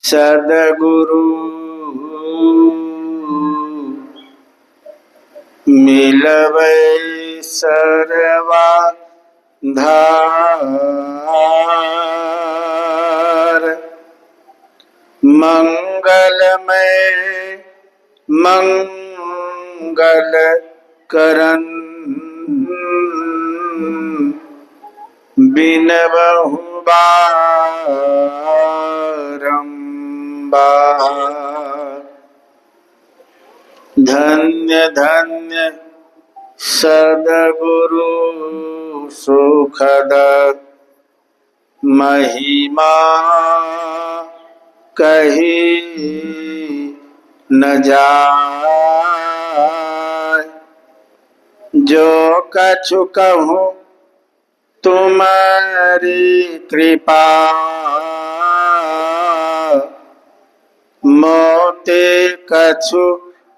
सद्गुरु मिलबै सर्वा धार। मंगलमय मंगल करन बिनबहु बारंबार। धन्य धन्य सद्गुरु सुखद महिमा कही न जाय। जो कछु कहूँ तुम्हारी कृपा, मोते कछु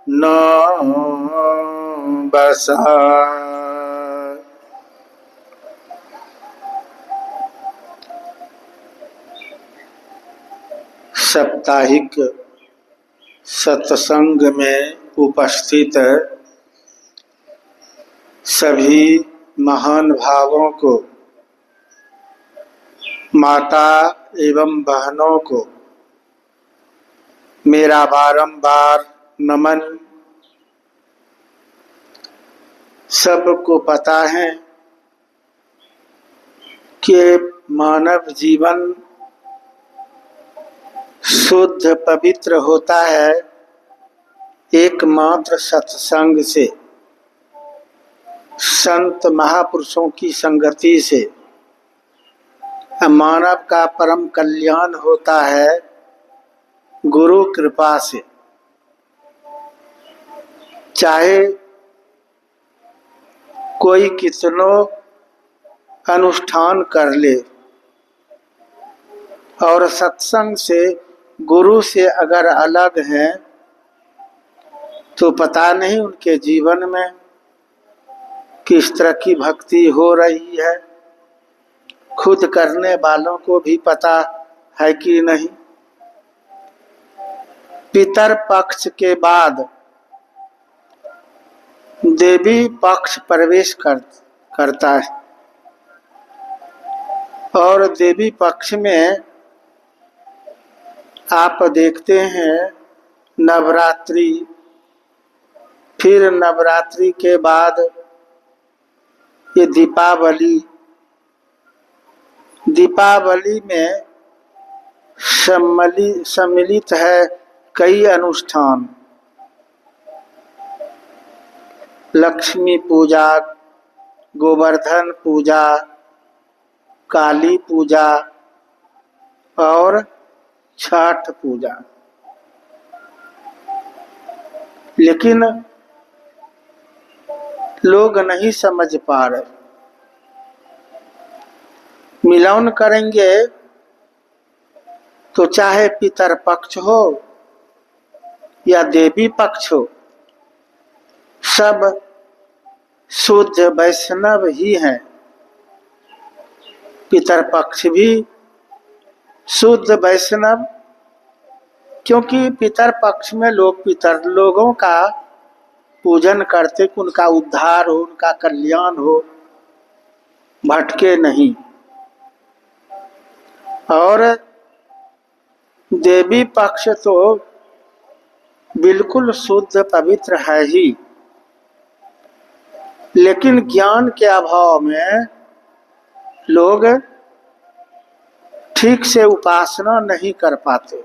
न बसाय। साप्ताहिक सत्संग में उपस्थित सभी महान भावों को, माता एवं बहनों को मेरा बारंबार नमन। सबको पता है कि मानव जीवन शुद्ध पवित्र होता है एकमात्र सत्संग से, संत महापुरुषों की संगति से। मानव का परम कल्याण होता है गुरु कृपा से। चाहे कोई कितनों अनुष्ठान कर ले और सत्संग से, गुरु से अगर अलग हैं तो पता नहीं उनके जीवन में किस तरह की भक्ति हो रही है, खुद करने वालों को भी पता है कि नहीं। पितर पक्ष के बाद देवी पक्ष प्रवेश करता है और देवी पक्ष में आप देखते हैं नवरात्रि, फिर नवरात्रि के बाद ये दीपावली। दीपावली में सम्मिलित है कई अनुष्ठान, लक्ष्मी पूजा, गोवर्धन पूजा, काली पूजा और छठ पूजा। लेकिन लोग नहीं समझ पा रहे। मिलन करेंगे तो चाहे पितर पक्ष हो या देवी पक्ष हो, सब शुद्ध वैष्णव ही हैं। पितर पक्ष भी शुद्ध वैष्णव, क्योंकि पितर पक्ष में लोग पितर लोगों का पूजन करते, उनका उद्धार हो, उनका कल्याण हो, भटके नहीं। और देवी पक्ष तो बिल्कुल शुद्ध पवित्र है ही, लेकिन ज्ञान के अभाव में लोग ठीक से उपासना नहीं कर पाते।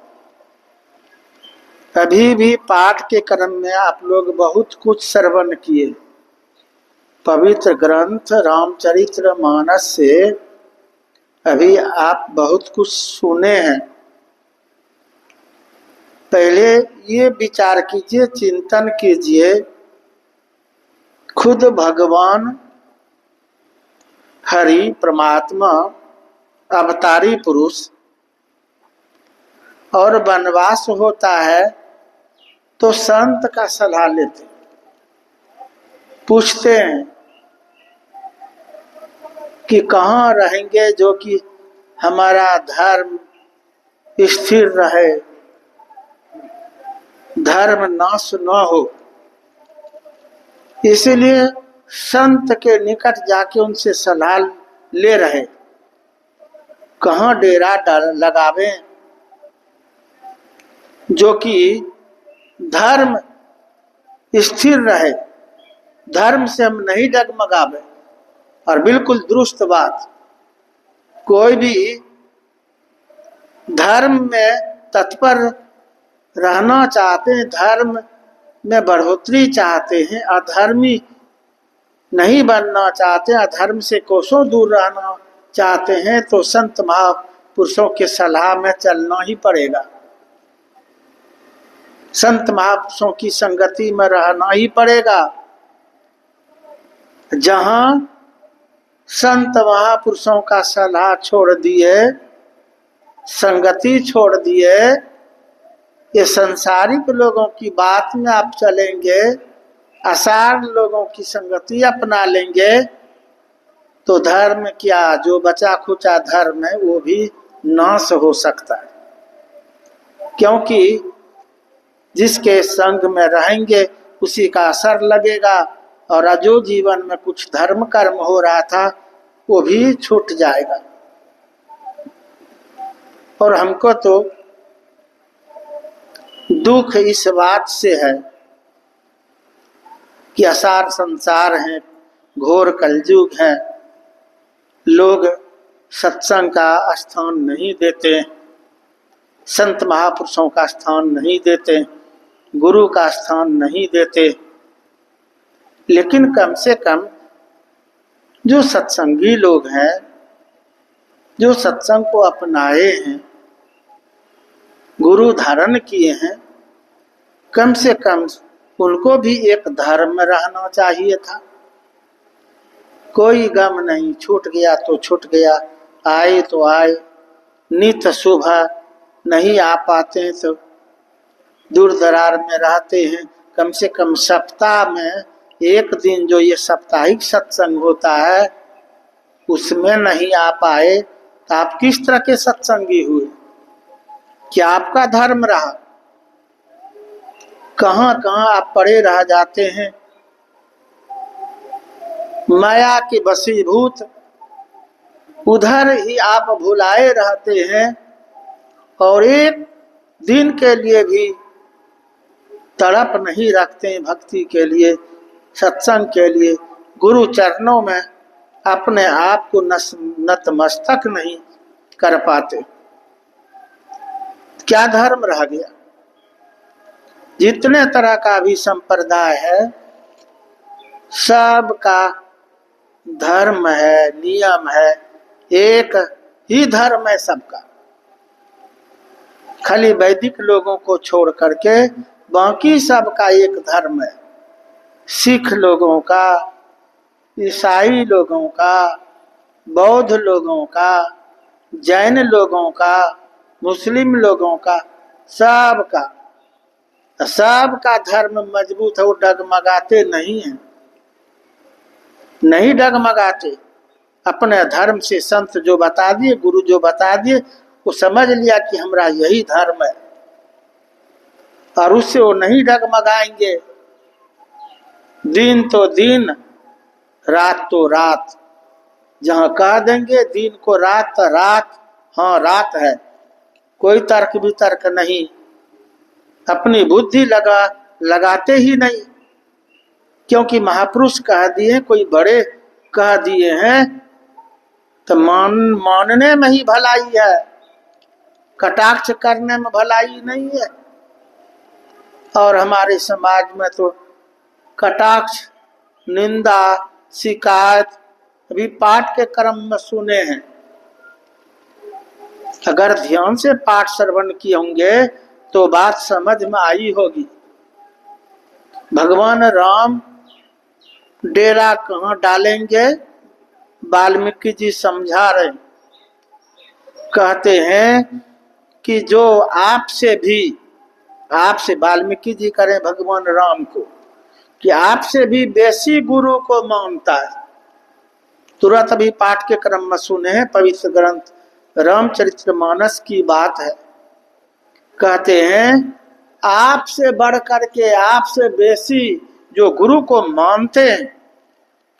अभी भी पाठ के क्रम में आप लोग बहुत कुछ श्रवण किए। पवित्र ग्रंथ रामचरितमानस से अभी आप बहुत कुछ सुने हैं। पहले ये विचार कीजिए, चिंतन कीजिए, खुद भगवान हरि परमात्मा अवतारी पुरुष, और वनवास होता है तो संत का सलाह लेते, पूछते हैं कि कहाँ रहेंगे जो कि हमारा धर्म स्थिर रहे, धर्म नाश न हो। इसलिए संत के निकट जाके उनसे सलाह ले रहे, कहाँ डेरा लगावे जो कि धर्म स्थिर रहे, धर्म से हम नहीं डगमगावे। और बिल्कुल दुरुस्त बात, कोई भी धर्म में तत्पर रहना चाहते हैं, धर्म में बढ़ोतरी चाहते हैं, अधर्मी नहीं बनना चाहते, अधर्म से कोसों दूर रहना चाहते हैं, तो संत महापुरुषों के सलाह में चलना ही पड़ेगा, संत महापुरुषों की संगति में रहना ही पड़ेगा। जहां संत महापुरुषों का सलाह छोड़ दिए, संगति छोड़ दिए, ये संसारिक लोगों की बात में आप चलेंगे, आसार लोगों की संगति अपना लेंगे, तो धर्म क्या, जो बचा खुचा धर्म है वो भी नाश हो सकता है। क्योंकि जिसके संग में रहेंगे उसी का असर लगेगा, और जो जीवन में कुछ धर्म कर्म हो रहा था वो भी छूट जाएगा। और हमको तो दुख इस बात से है कि असार संसार है, घोर कलयुग है, लोग सत्संग का स्थान नहीं देते, संत महापुरुषों का स्थान नहीं देते, गुरु का स्थान नहीं देते। लेकिन कम से कम जो सत्संगी लोग हैं, जो सत्संग को अपनाए हैं, गुरु धारण किए हैं, कम से कम उनको भी एक धर्म रहना चाहिए था। कोई गम नहीं, छूट गया तो छूट गया, आए तो आए, नित सुबह नहीं आ पाते हैं तो दूर दरार में रहते हैं, कम से कम सप्ताह में एक दिन जो ये साप्ताहिक सत्संग होता है उसमें नहीं आ पाए, तो आप किस तरह के सत्संगी हुए? क्या आपका धर्म रहा? कहाँ कहाँ आप पड़े रह जाते हैं, माया के वशीभूत, उधर ही आप भुलाए रहते हैं, और एक दिन के लिए भी तड़प नहीं रखते हैं भक्ति के लिए, सत्संग के लिए, गुरु चरणों में अपने आप को नतमस्तक नहीं कर पाते। क्या धर्म रह गया? जितने तरह का भी संप्रदाय है, सब का धर्म है, नियम है, एक ही धर्म है सबका। खाली वैदिक लोगों को छोड़ करके बाकी सबका एक धर्म है। सिख लोगों का, ईसाई लोगों का, बौद्ध लोगों का, जैन लोगों का, मुस्लिम लोगों का, सबका धर्म मजबूत है। वो डगमगाते नहीं हैं, नहीं डगमगाते। अपने धर्म से संत जो बता दिए, गुरु जो बता दिए, वो समझ लिया कि हमारा यही धर्म है, और उससे वो नहीं डगमगाएंगे। दिन तो दिन, रात तो रात, जहाँ कह देंगे दिन को रात, रात हाँ रात है, कोई तर्क वितर्क नहीं, अपनी बुद्धि लगाते ही नहीं। क्योंकि महापुरुष कह दिए, कोई बड़े कह दिए हैं, तो मानने में ही भलाई है, कटाक्ष करने में भलाई नहीं है। और हमारे समाज में तो कटाक्ष, निंदा, शिकायत अभी पाठ के क्रम में सुने हैं। अगर ध्यान से पाठ श्रवण किए होंगे तो बात समझ में आई होगी। भगवान राम डेरा कहाँ डालेंगे, वाल्मीकि जी समझा रहे, कहते हैं कि जो आपसे वाल्मीकि जी करें भगवान राम को, कि आपसे भी बेसी गुरु को मानता है। तुरंत अभी पाठ के क्रम में सुने हैं, पवित्र ग्रंथ रामचरितमानस की बात है। कहते हैं आपसे बढ़ करके, आपसे बेसी जो गुरु को मानते हैं,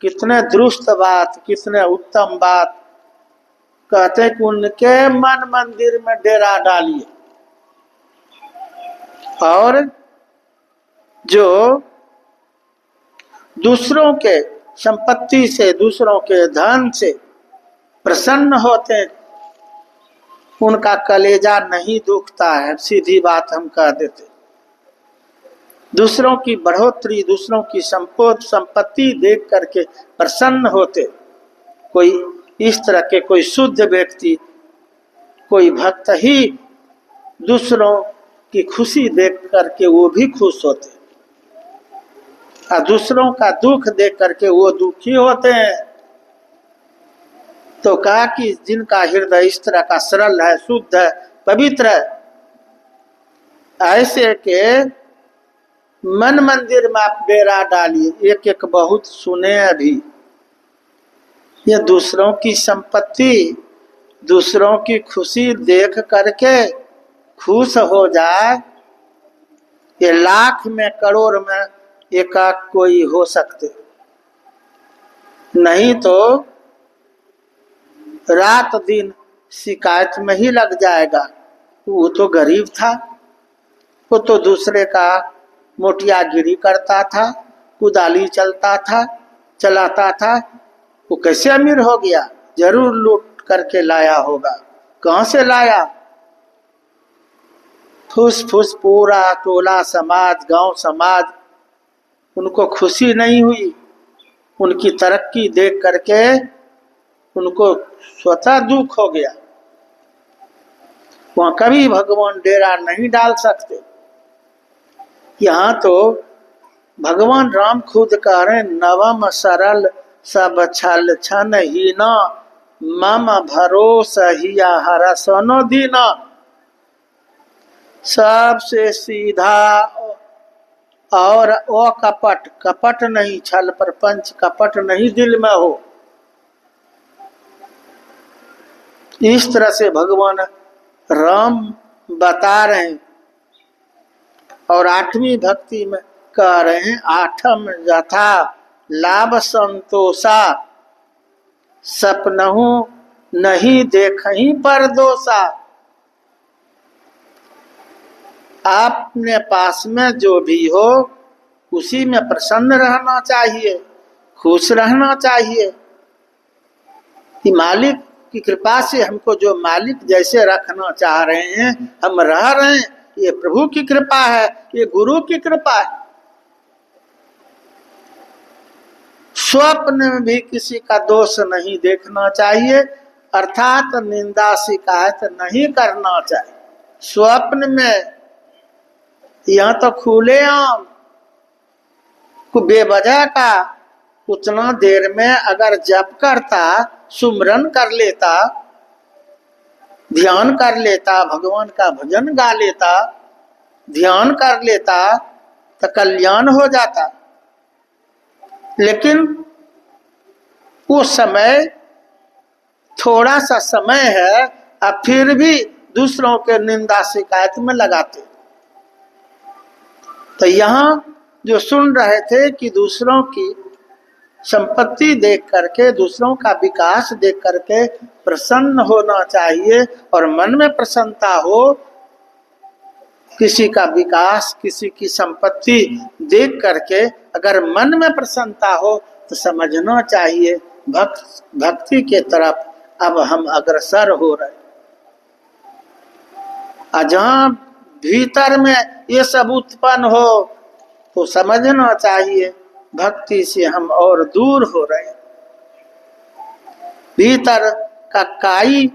कितने दुरुस्त बात, कितने उत्तम बात। कहते हैं कि उनके मन मंदिर में डेरा डालिए, और जो दूसरों के संपत्ति से, दूसरों के धन से प्रसन्न होते हैं, उनका कलेजा नहीं दुखता है। सीधी बात हम कह देते। दूसरों की बढ़ोतरी, दूसरों की संपत्ति देख करके प्रसन्न होते। कोई इस तरह के कोई शुद्ध व्यक्ति, कोई भक्त ही दूसरों की खुशी देख करके वो भी खुश होते, और दूसरों का दुख देख करके वो दुखी होते हैं। तो कहा कि जिनका हृदय इस तरह का सरल है, शुद्ध है, पवित्र है, ऐसे के मन मंदिर में आप डेरा डालिए। एक एक बहुत सुने अभी, ये दूसरों की संपत्ति, दूसरों की खुशी देख करके खुश हो जाए, ये लाख में करोड़ में एकाक कोई हो सकते, नहीं तो रात दिन शिकायत में ही लग जाएगा। वो तो गरीब था, वो तो दूसरे का मोटियागिरी करता था, कुदाली चलाता था, वो कैसे अमीर हो गया? जरूर लूट करके लाया होगा। कहाँ से लाया? फुस फुस पूरा टोला समाज, गांव समाज, उनको खुशी नहीं हुई। उनकी तरक्की देख करके उनको स्वतः दुख हो गया। वहां कभी भगवान डेरा नहीं डाल सकते। यहाँ तो भगवान राम खुद कह रहे, नवम सरल सब छल छन ही न, मम भरोसा हिया हर सोनो दीना। सबसे सीधा और अकपट, कपट नहीं, छल प्रपंच कपट नहीं दिल में हो, इस तरह से भगवान राम बता रहे हैं। और आठवीं भक्ति में कह रहे हैं, आठम यथा लाभ संतोषा, सपनहु नहीं देखहीं पर दोषा। आपने पास में जो भी हो उसी में प्रसन्न रहना चाहिए, खुश रहना चाहिए। कि मालिक की कृपा से हमको जो मालिक जैसे रखना चाह रहे हैं हम रह रहे हैं, ये प्रभु की कृपा है, ये गुरु की कृपा है। स्वप्न में भी किसी का दोष नहीं देखना चाहिए, अर्थात निंदा शिकायत नहीं करना चाहिए। स्वप्न में यह तो खुले आम बेवजह का उतना देर में अगर जप करता, सुमरन कर लेता, ध्यान कर लेता, भगवान का भजन गा लेता, ध्यान कर लेता, तो कल्याण हो जाता। लेकिन वो समय थोड़ा सा समय है, अब फिर भी दूसरों के निंदा शिकायत में लगाते। तो यहाँ जो सुन रहे थे कि दूसरों की संपत्ति देख करके, दूसरों का विकास देख करके प्रसन्न होना चाहिए, और मन में प्रसन्नता हो। किसी का विकास, किसी की संपत्ति देख करके अगर मन में प्रसन्नता हो तो समझना चाहिए भक्ति के तरफ अब हम अग्रसर हो रहे। जहाँ भीतर में ये सब उत्पन्न हो तो समझना चाहिए भक्ति से हम और दूर हो रहे। भीतर का काई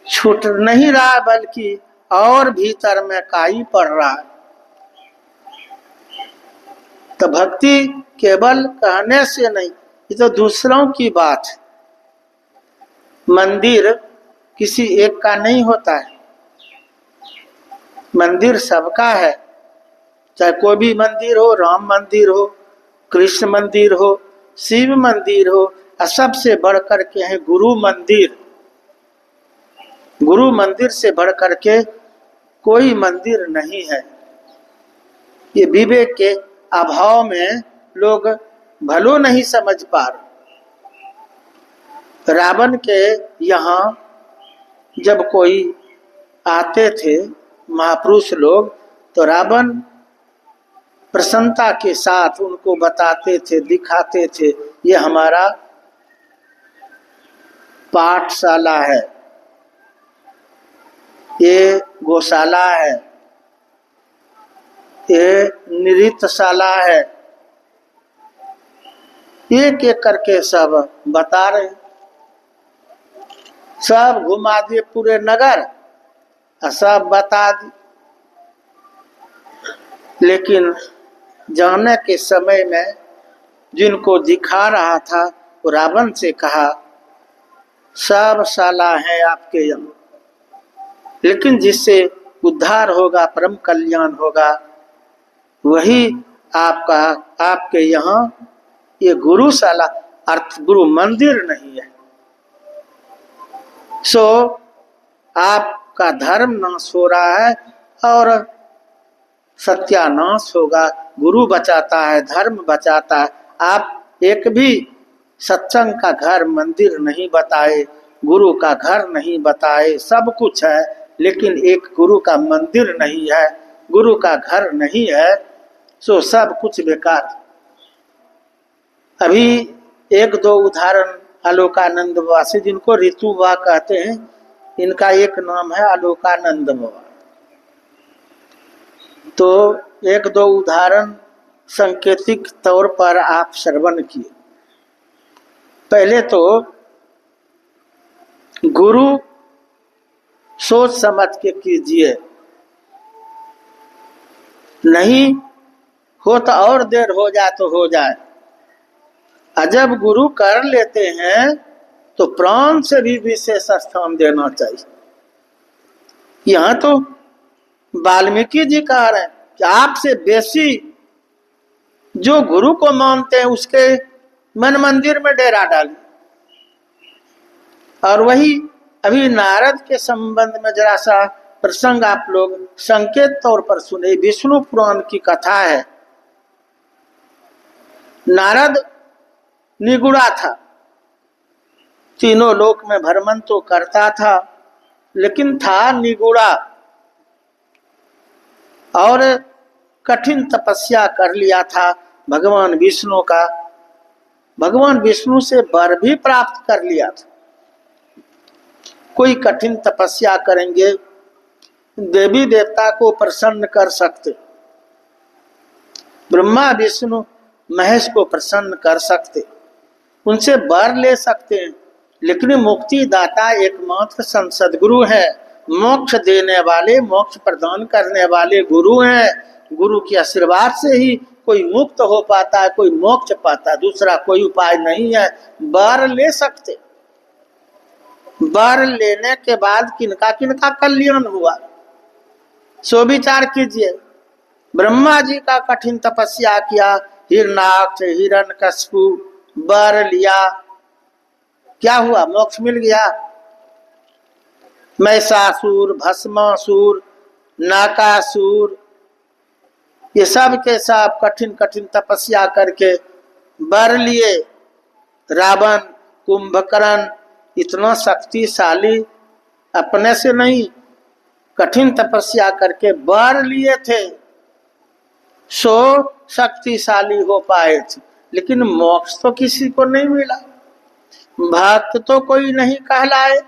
छूट नहीं रहा, बल्कि और भीतर में काई पड़ रहा है। तो भक्ति केवल कहने से नहीं, ये तो दूसरों की बात है। मंदिर किसी एक का नहीं होता है, मंदिर सबका है। चाहे कोई भी मंदिर हो, राम मंदिर हो, कृष्ण मंदिर हो, शिव मंदिर हो, और सबसे बढ़कर के है गुरु मंदिर। गुरु मंदिर से बढ़कर के कोई मंदिर नहीं है। ये विवेक के अभाव में लोग भलो नहीं समझ पा रहे। रावण के यहाँ जब कोई आते थे महापुरुष लोग, तो रावण प्रसन्नता के साथ उनको बताते थे, दिखाते थे, ये हमारा पाठशाला है, ये गौशाला है, ये नृत्यशाला है। एक एक करके सब बता रहे, सब घुमा दिए पूरे नगर, सब बता दी। लेकिन जाने के समय में जिनको दिखा रहा था वो रावण से कहा, सब शाला है आपके यहाँ, लेकिन जिससे उद्धार होगा, परम कल्याण होगा, वही आपका, आपके यहाँ ये गुरुशाला अर्थ गुरु मंदिर नहीं है। सो आपका धर्म नाश हो रहा है और सत्यानाश होगा। गुरु बचाता है, धर्म बचाता है। आप एक भी सत्संग का घर मंदिर नहीं बताए, गुरु का घर नहीं बताए। सब कुछ है लेकिन एक गुरु का मंदिर नहीं है, गुरु का घर नहीं है, सो सब कुछ बेकार। अभी एक दो उदाहरण आलोकानंद बाबा से, जिनको ऋतु बाबा कहते हैं, इनका एक नाम है आलोकानंद बाबा। तो एक दो उदाहरण सांकेतिक तौर पर आप श्रवण किए। पहले तो गुरु सोच समझ के कीजिए, नहीं हो तो और देर हो जाए तो हो जाए। जब गुरु कर लेते हैं तो प्राण से भी विशेष स्थान देना चाहिए। यहाँ तो वाल्मीकि जी कह रहे हैं कि आपसे बेसी जो गुरु को मानते हैं उसके मन मंदिर में डेरा डालें। और वही अभी नारद के संबंध में जरा सा प्रसंग आप लोग संकेत तौर पर सुने। विष्णु पुराण की कथा है। नारद निगुड़ा था, तीनों लोक में भ्रमण तो करता था, लेकिन था निगुड़ा, और कठिन तपस्या कर लिया था भगवान विष्णु का। भगवान विष्णु से वर भी प्राप्त कर लिया था। कोई कठिन तपस्या करेंगे, देवी देवता को प्रसन्न कर सकते, ब्रह्मा विष्णु महेश को प्रसन्न कर सकते, उनसे वर ले सकते हैं। लेकिन मुक्ति दाता एकमात्र सद्गुरु है, मोक्ष देने वाले, मोक्ष प्रदान करने वाले गुरु हैं। गुरु के आशीर्वाद से ही कोई मुक्त हो पाता है, कोई मोक्ष पाता है, दूसरा कोई उपाय नहीं है। वर ले सकते, वर लेने के बाद किनका किनका कल्याण हुआ, सो विचार कीजिए। ब्रह्मा जी का कठिन तपस्या किया, हिरणाक्ष हिरण्यकशिपु वर लिया, क्या हुआ, मोक्ष मिल गया। महिषासुर, भस्मासुर, नाकासुर, ये सब के सब कठिन कठिन तपस्या करके वर लिए। रावण, कुंभकर्ण इतना शक्तिशाली अपने से नहीं, कठिन तपस्या करके वर लिए थे, सो शक्तिशाली हो पाए थे। लेकिन मोक्ष तो किसी को नहीं मिला, भक्त तो कोई नहीं कहलाए।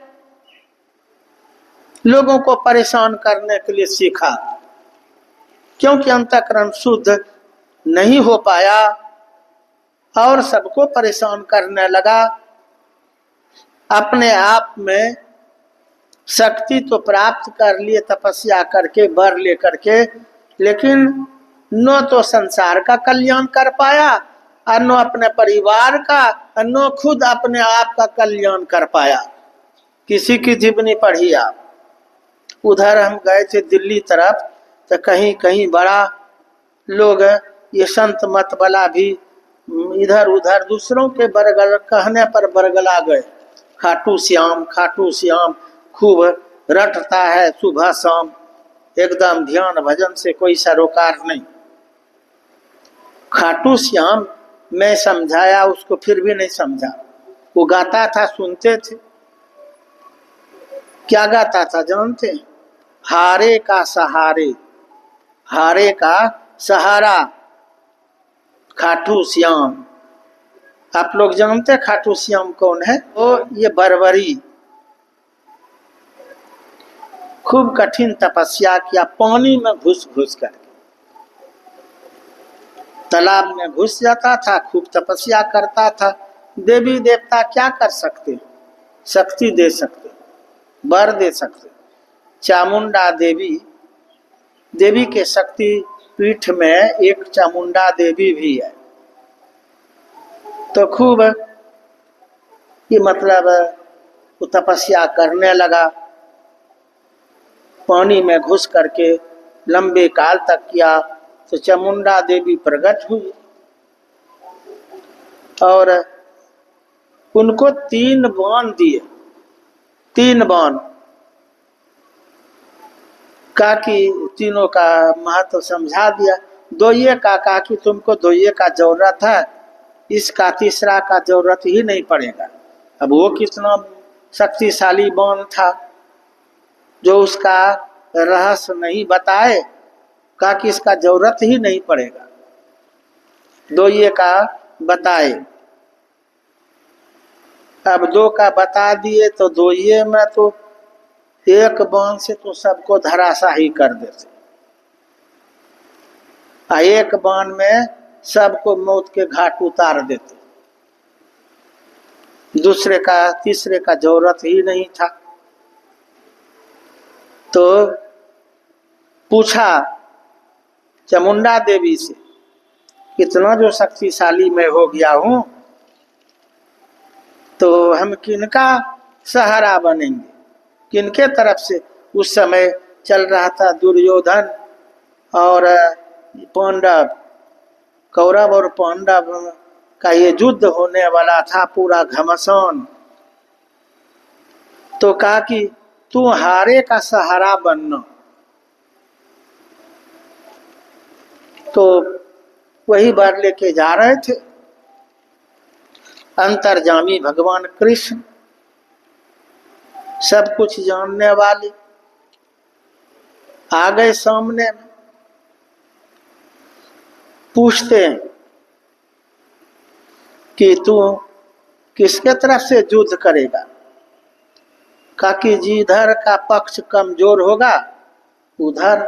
लोगों को परेशान करने के लिए सीखा, क्योंकि अंतःकरण शुद्ध नहीं हो पाया और सबको परेशान करने लगा। अपने आप में शक्ति तो प्राप्त कर लिए तपस्या करके, वर ले करके, लेकिन न तो संसार का कल्याण कर पाया और न अपने परिवार का, न खुद अपने आप का कल्याण कर पाया। किसी की जीवनी पढ़ी आप। उधर हम गए थे दिल्ली तरफ, तो कहीं कहीं बड़ा लोग ये संत मत वाला भी इधर उधर दूसरों के बरगल कहने पर बरगला गए। खाटू श्याम खूब रटता है सुबह शाम, एकदम ध्यान भजन से कोई सरोकार नहीं। खाटू श्याम मैं समझाया उसको फिर भी नहीं समझा। वो गाता था, सुनते थे। क्या गाता था जानते हैं? हारे का सहारे, हारे का सहारा खाटू श्याम। आप लोग जानते हैं खाटू श्याम कौन है? वो ये बरबरी खूब कठिन तपस्या किया, पानी में घुस घुस कर, तालाब में घुस जाता था, खूब तपस्या करता था। देवी देवता क्या कर सकते? शक्ति दे सकते, वर दे सकते। चामुंडा देवी, देवी के शक्ति पीठ में एक चामुंडा देवी भी है। तो खूब ये मतलब वो तपस्या करने लगा, पानी में घुस करके लंबे काल तक किया। तो चामुंडा देवी प्रकट हुई और उनको 3 बाण दिए। 3 बाण का कि तीनों का महत्व समझा दिया। दोये का कहा कि तुमको दोये का जरूरत है, इसका तीसरा का जरूरत ही नहीं पड़ेगा। अब वो कितना शक्तिशाली बाण था जो उसका रहस्य नहीं बताए, कहा कि इसका जरूरत ही नहीं पड़ेगा, दोये का बताए। अब 2 का बता दिए तो दोये में तो एक बाण से तो सबको धराशाही कर देते, एक बाण में सबको मौत के घाट उतार देते। दूसरे का तीसरे का जरूरत ही नहीं था। तो पूछा चामुंडा देवी से, इतना जो शक्तिशाली मैं हो गया हूं तो हम किनका सहारा बनेंगे, किनके तरफ से? उस समय चल रहा था दुर्योधन और पांडव, कौरव और पांडव का ये युद्ध होने वाला था, पूरा घमासान। तो कहा कि तू हारे का सहारा बनना। तो वही वर लेके जा रहे थे अंतर्जामी भगवान कृष्ण, सब कुछ जानने वाले, आ गए सामने में। पूछते हैं कि तू किसके तरफ से युद्ध करेगा? कहा कि जिधर का पक्ष कमजोर होगा उधर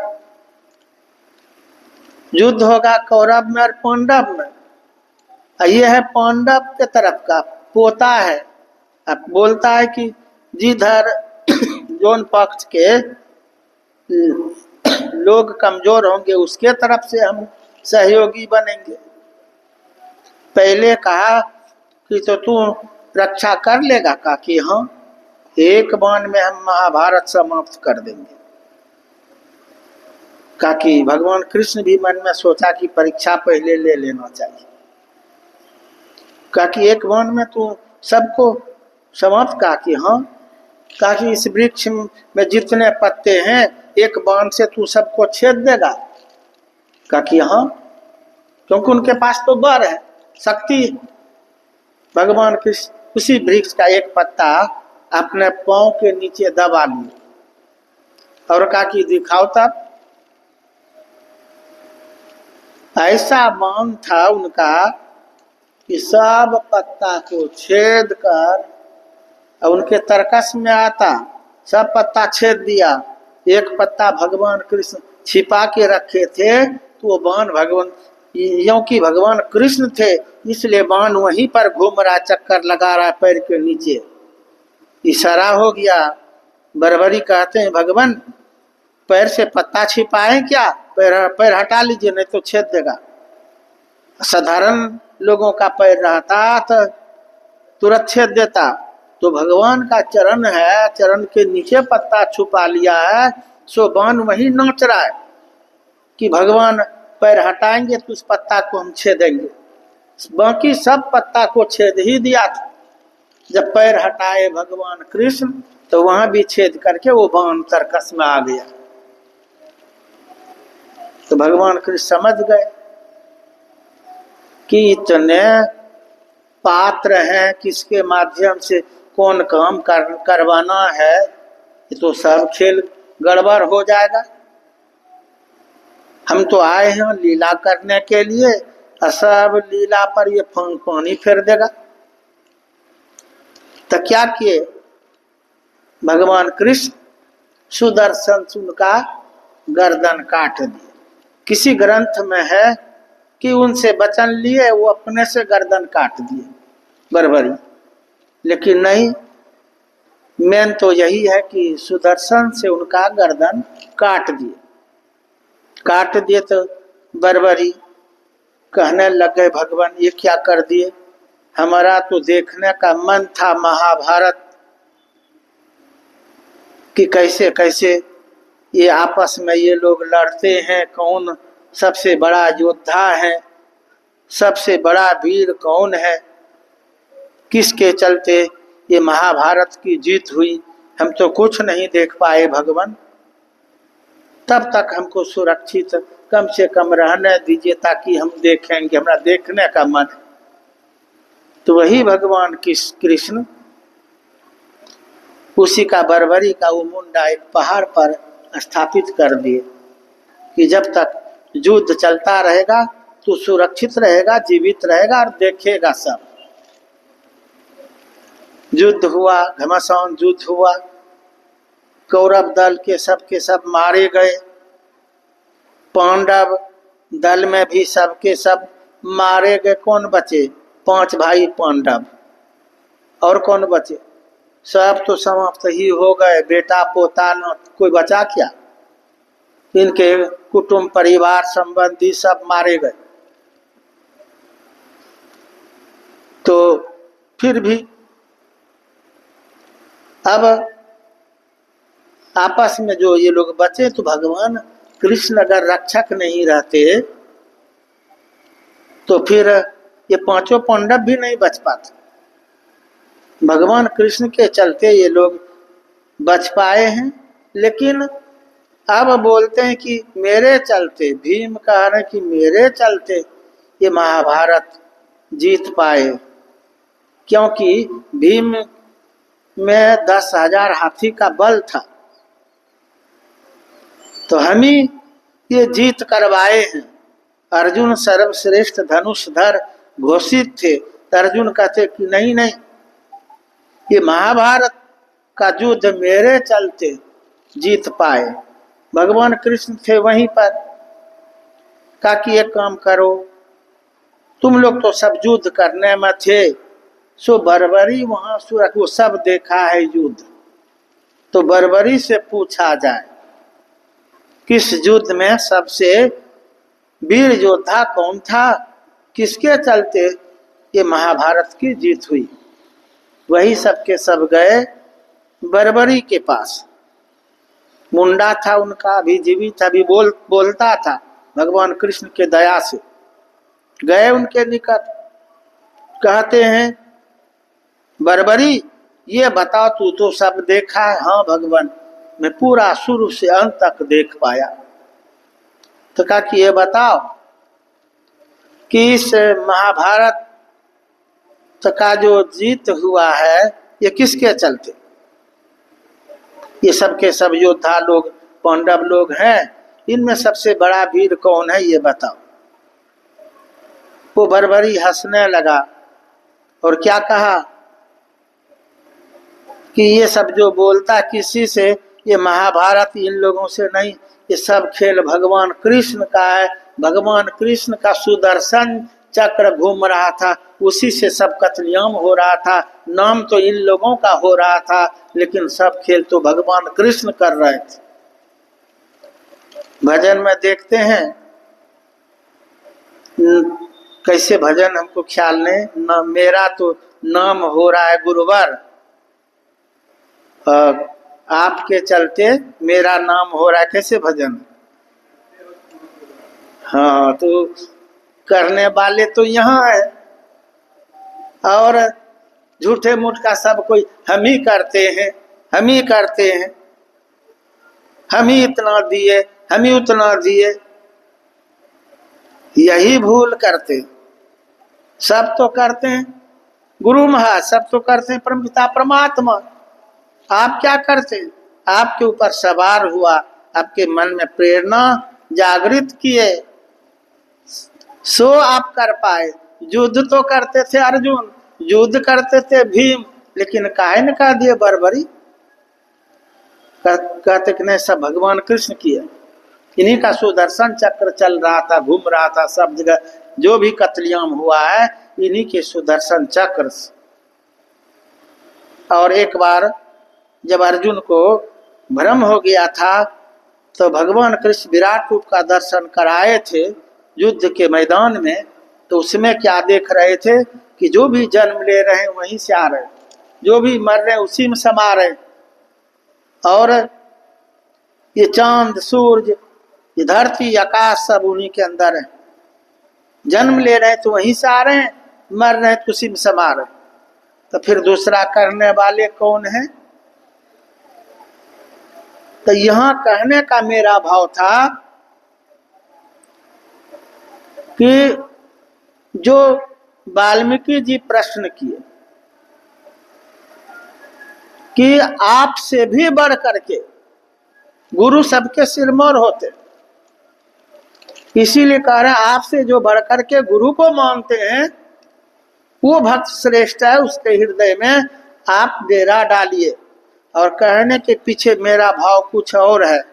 युद्ध होगा, कौरव में और पांडव में। ये है पांडव के तरफ का पोता है। अब बोलता है कि जिधर जोन पक्ष के लोग कमजोर होंगे उसके तरफ से हम सहयोगी बनेंगे। पहले कहा कि तो तू रक्षा कर लेगा? कहा कि हाँ, एक बाण में हम महाभारत समाप्त कर देंगे। कहा कि भगवान कृष्ण भी मन में सोचा कि परीक्षा पहले ले लेना चाहिए। कहा कि एक बाण में तू सबको समाप्त? कहा कि हाँ। कहा कि इस वृक्ष में जितने पत्ते हैं एक बाण से तू सबको छेद देगा? कहा कि हाँ, क्योंकि उनके पास तो वर है, शक्ति है। भगवान कृष्ण उसी वृक्ष का एक पत्ता अपने पांव के नीचे दबा लिया और कहा कि दिखाओ तब। ऐसा बाण था उनका कि सब पत्ता को छेद कर, उनके तरकस में आता सब पत्ता छेद दिया। एक पत्ता भगवान कृष्ण छिपा के रखे थे, तो वो बाण भगवान, क्योंकि भगवान कृष्ण थे इसलिए बाण वहीं पर घूम रहा, चक्कर लगा रहा पैर के नीचे। इशारा हो गया। बरबरी कहते हैं भगवान पैर से पत्ता छिपाए क्या? पैर हटा लीजिए नहीं तो छेद देगा। साधारण लोगों का पैर रहता तो तुरंत छेद देता, तो भगवान का चरण है, चरण के नीचे पत्ता छुपा लिया है, सो बाण वही नाच रहा है कि भगवान पैर हटाएंगे तो उस पत्ता को हम छेदेंगे। बाकी सब पत्ता को छेद ही दिया था। जब पैर हटाए भगवान कृष्ण तो वहां भी छेद करके वो बाण तरकस में आ गया। भगवान कृष्ण समझ गए कि इतने पात्र हैं, किसके माध्यम से कौन काम करवाना है, ये तो सब खेल गड़बड़ हो जाएगा। हम तो आए हैं लीला करने के लिए, सब लीला पर ये पानी फेर देगा। तो क्या किए भगवान कृष्ण, सुदर्शन से उनका गर्दन काट दिए। किसी ग्रंथ में है कि उनसे वचन लिए, वो अपने से गर्दन काट दिए बरबरी, लेकिन नहीं, मेन तो यही है कि सुदर्शन से उनका गर्दन काट दिए। काट दिए तो बरबरी कहने लग गए, भगवान ये क्या कर दिए, हमारा तो देखने का मन था महाभारत कि कैसे कैसे ये आपस में ये लोग लड़ते हैं, कौन सबसे बड़ा योद्धा है, सबसे बड़ा वीर कौन है, किसके चलते ये महाभारत की जीत हुई, हम तो कुछ नहीं देख पाए भगवान। तब तक हमको सुरक्षित कम से कम रहने दीजिए ताकि हम देखेंगे, हमारा देखने का मन। तो वही भगवान कृष्ण उसी का बरबरी का वो मुंडा एक पहाड़ पर स्थापित कर दिए कि जब तक युद्ध चलता रहेगा तो सुरक्षित रहेगा, जीवित रहेगा और देखेगा सब। युद्ध हुआ, घमासान युद्ध हुआ, कौरव दल के सब मारे गए, पांडव दल में भी सबके सब मारे गए। कौन बचे? 5 भाई पांडव, और कौन बचे? सब तो समाप्त ही हो गए, बेटा पोता न कोई बचा क्या? इनके कुटुंब परिवार संबंधी सब मारे गए। तो फिर भी अब आपस में जो ये लोग बचे, तो भगवान कृष्ण अगर रक्षक नहीं रहते तो फिर ये 5 पांडव भी नहीं बच पाते। भगवान कृष्ण के चलते ये लोग बच पाए हैं। लेकिन अब बोलते हैं कि मेरे चलते, भीम कह रहे हैं कि मेरे चलते ये महाभारत जीत पाए, क्योंकि भीम में 10,000 हाथी का बल था, तो हम ही ये जीत करवाए हैं। अर्जुन सर्वश्रेष्ठ धनुषधर घोषित थे, तो अर्जुन कहते कि नहीं नहीं, ये महाभारत का युद्ध मेरे चलते जीत पाए। भगवान कृष्ण थे वहीं पर, कहा कि एक काम करो, तुम लोग तो सब युद्ध करने में थे, सो बरबरी वहां सुरख, वो सब देखा है युद्ध, तो बरबरी से पूछा जाए किस युद्ध में सबसे वीर योद्धा कौन था, किसके चलते ये महाभारत की जीत हुई। वही सबके सब गए बरबरी के पास। मुंडा था उनका, अभी जीवित, अभी बोलता था। भगवान कृष्ण के दया से गए उनके निकट, कहते हैं बरबरी ये बताओ, तू तो सब देखा है? हाँ भगवान, मैं पूरा शुरू से अंत तक देख पाया। तो कहा कि ये बताओ कि इस महाभारत का जो जीत हुआ है ये किसके चलते? ये सबके सब योद्धा लोग पांडव लोग हैं, इनमें सबसे बड़ा वीर कौन है ये बताओ। वो बरबरी हंसने लगा और क्या कहा कि ये सब जो बोलता किसी से, ये महाभारत इन लोगों से नहीं, ये सब खेल भगवान कृष्ण का है। भगवान कृष्ण का सुदर्शन चक्र घूम रहा था, उसी से सब कत्लेआम हो रहा था। नाम तो इन लोगों का हो रहा था, लेकिन सब खेल तो भगवान कृष्ण कर रहे थे। भजन में देखते हैं कैसे भजन, हमको ख्याल नहीं न, मेरा तो नाम हो रहा है गुरुवर, आपके चलते मेरा नाम हो रहा है। कैसे भजन? हाँ, तो करने वाले तो यहाँ है, और झूठे मूठ का सब कोई हम ही करते हैं, हम ही करते हैं, हम ही इतना दिए, हम ही उतना दिए। यही भूल करते, सब तो करते हैं गुरु महाराज, सब तो करते हैं परमपिता परमात्मा, आप क्या करते? आपके ऊपर सवार हुआ, आपके मन में प्रेरणा जागृत किए, सो आप कर पाए। युद्ध तो करते थे अर्जुन, युद्ध करते थे भीम, लेकिन काहे न कह दिए बर्बरी? कहते कि नहीं, सब भगवान कृष्ण किए। इन्हीं का सुदर्शन चक्र चल रहा था, घूम रहा था सब जगह, जो भी कत्लेआम हुआ है इन्हीं के सुदर्शन चक्र से। और एक बार जब अर्जुन को भ्रम हो गया था तो भगवान कृष्ण विराट रूप का दर्शन कराए थे युद्ध के मैदान में, तो उसमें क्या देख रहे थे कि जो भी जन्म ले रहे हैं वहीं से आ रहे, जो भी मर रहे हैं उसी में समा रहे, और ये चांद सूरज ये धरती आकाश सब उन्हीं के अंदर है, जन्म ले रहे हैं तो वहीं से आ रहे हैं, मर रहे हैं तो उसी में समा रहे, तो फिर दूसरा करने वाले कौन है? तो यहां कहने का मेरा भाव था कि जो वाल्मीकि जी प्रश्न किए कि आपसे भी बढ़ करके गुरु सबके सिरमौर होते, इसीलिए कह रहे हैं आपसे जो बढ़ करके गुरु को मानते हैं वो भक्त श्रेष्ठ है, उसके हृदय में आप डेरा डालिए। और कहने के पीछे मेरा भाव कुछ और है,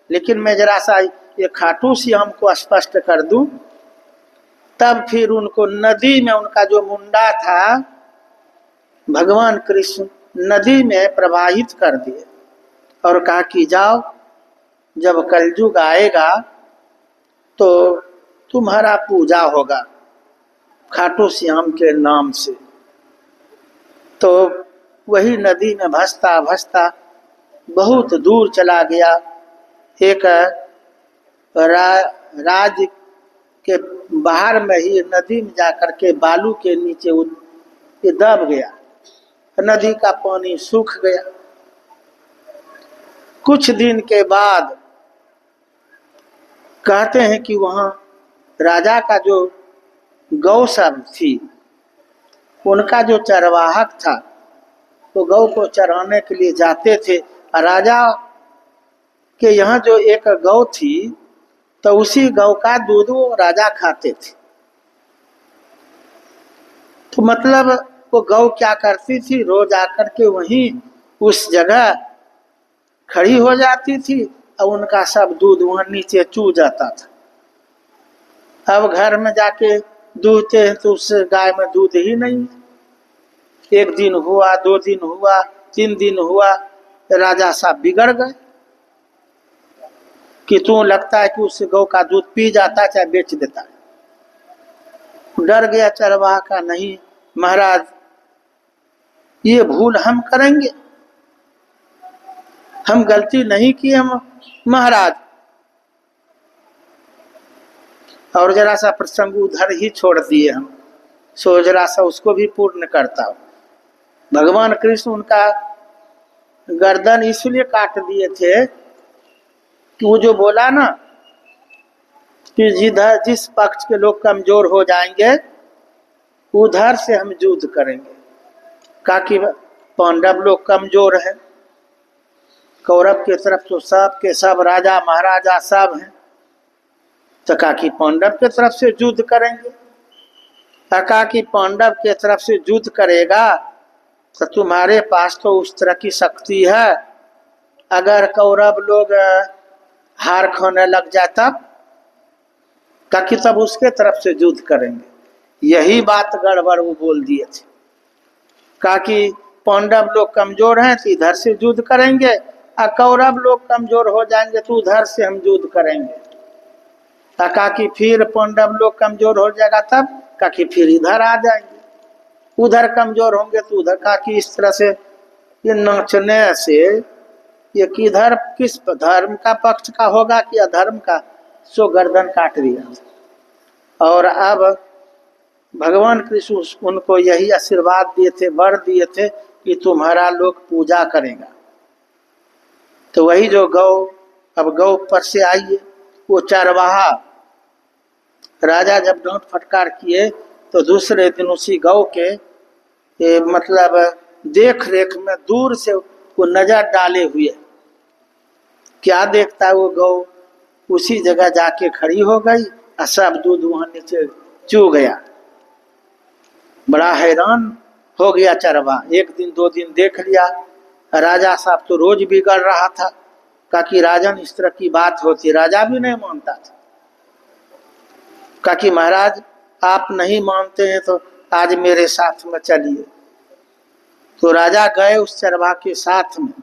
लेकिन मैं जरा सा ये खाटू श्याम को स्पष्ट कर दूं, तब फिर उनको नदी में, उनका जो मुंडा था भगवान कृष्ण नदी में प्रवाहित कर दिए और कहा कि जाओ, जब कलयुग आएगा तो तुम्हारा पूजा होगा खाटू श्याम के नाम से। तो वही नदी में भसता भसता बहुत दूर चला गया, एक राज्य के बाहर में ही नदी में जाकर के बालू के नीचे ये दब गया, नदी का पानी सूख गया। कुछ दिन के बाद कहते हैं कि वहां राजा का जो गौ सब थी, उनका जो चरवाहक था वो गौ को चराने के लिए जाते थे, राजा के यहाँ जो एक गौ थी तो उसी गौ का दूध वो राजा खाते थे। तो मतलब वो गौ क्या करती थी, रोज आकर के वहीं उस जगह खड़ी हो जाती थी और उनका सब दूध वहां नीचे चू जाता था। अब घर में जाके दूहते हैं तो उस गाय में दूध ही नहीं। एक दिन हुआ, 2 दिन हुआ, 3 दिन हुआ, राजा साहब बिगड़ गए कि तू लगता है कि उस गौ का दूध पी जाता चाहे बेच देता है। डर गया चरवाहा का, नहीं महाराज ये भूल हम करेंगे, हम गलती नहीं किए हम महाराज। और जरा सा प्रसंग उधर ही छोड़ दिए हम, सो जरा सा उसको भी पूर्ण करता हूं। भगवान कृष्ण उनका गर्दन इसलिए काट दिए थे कि वो जो बोला ना कि जिधर जिस पक्ष के लोग कमजोर हो जाएंगे उधर से हम युद्ध करेंगे। कहा कि पांडव लोग कमजोर हैं, कौरव की तरफ तो सब के सब राजा महाराजा सब हैं, तो कहा कि पांडव के तरफ से युद्ध करेंगे। कहा कि पांडव के तरफ से युद्ध करेगा तो तुम्हारे पास तो उस तरह की शक्ति है, अगर कौरव लोग हार खाने लग जाए तब उसके तरफ से युद्ध करेंगे। यही बात गड़बड़ वो बोल दिए थे। कहा कि पांडव लोग कमजोर हैं तो इधर से युद्ध करेंगे, और कौरव लोग कमजोर हो जाएंगे तो उधर से हम युद्ध करेंगे। कहा कि फिर पांडव लोग कमजोर हो जाएगा तब, कहा कि फिर इधर आ जाएंगे, उधर कमजोर होंगे तो उधर। कहा कि इस तरह से ये नाचने से ये किधर किस धर्म का पक्ष का होगा कि अधर्म का, सो गर्दन काट दिया। और अब भगवान कृष्ण उनको यही आशीर्वाद दिए थे, वर दिए थे कि तुम्हारा लोग पूजा करेगा। तो वही जो गौ, अब गौ पर से आइए, वो चरवाहा राजा जब डांट फटकार किए तो दूसरे दिन उसी गौ के मतलब देख रेख में दूर से वो नजर डाले हुए क्या देखता है, वो गौ उसी जगह जाके खड़ी हो गई और सब दूध वहां नीचे चू गया। बड़ा हैरान हो गया चरवा, एक दिन दो दिन देख लिया। राजा साहब तो रोज बिगड़ रहा था, कहा कि राजन इस तरह की बात होती, राजा भी नहीं मानता था। कहा कि महाराज आप नहीं मानते हैं तो आज मेरे साथ में चलिए। तो राजा गए उस चरवा के साथ में,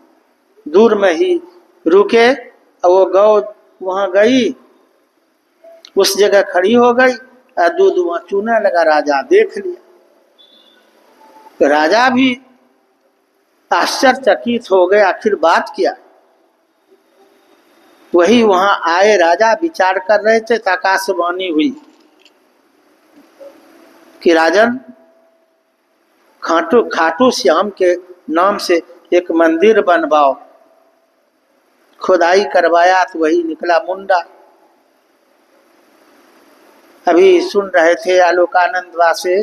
दूर में ही रुके और वो गौ वहां गई, उस जगह खड़ी हो गई और दूध वहां चूने लगा। राजा देख लिया, तो राजा भी आश्चर्यचकित हो गए, आखिर बात क्या। वही वहां आए राजा विचार कर रहे थे, आकाशवाणी हुई कि राजन खाटू श्याम के नाम से एक मंदिर बनवाओ। खुदाई करवाया तो वही निकला मुंडा। अभी सुन रहे थे आलोकानंद वासे,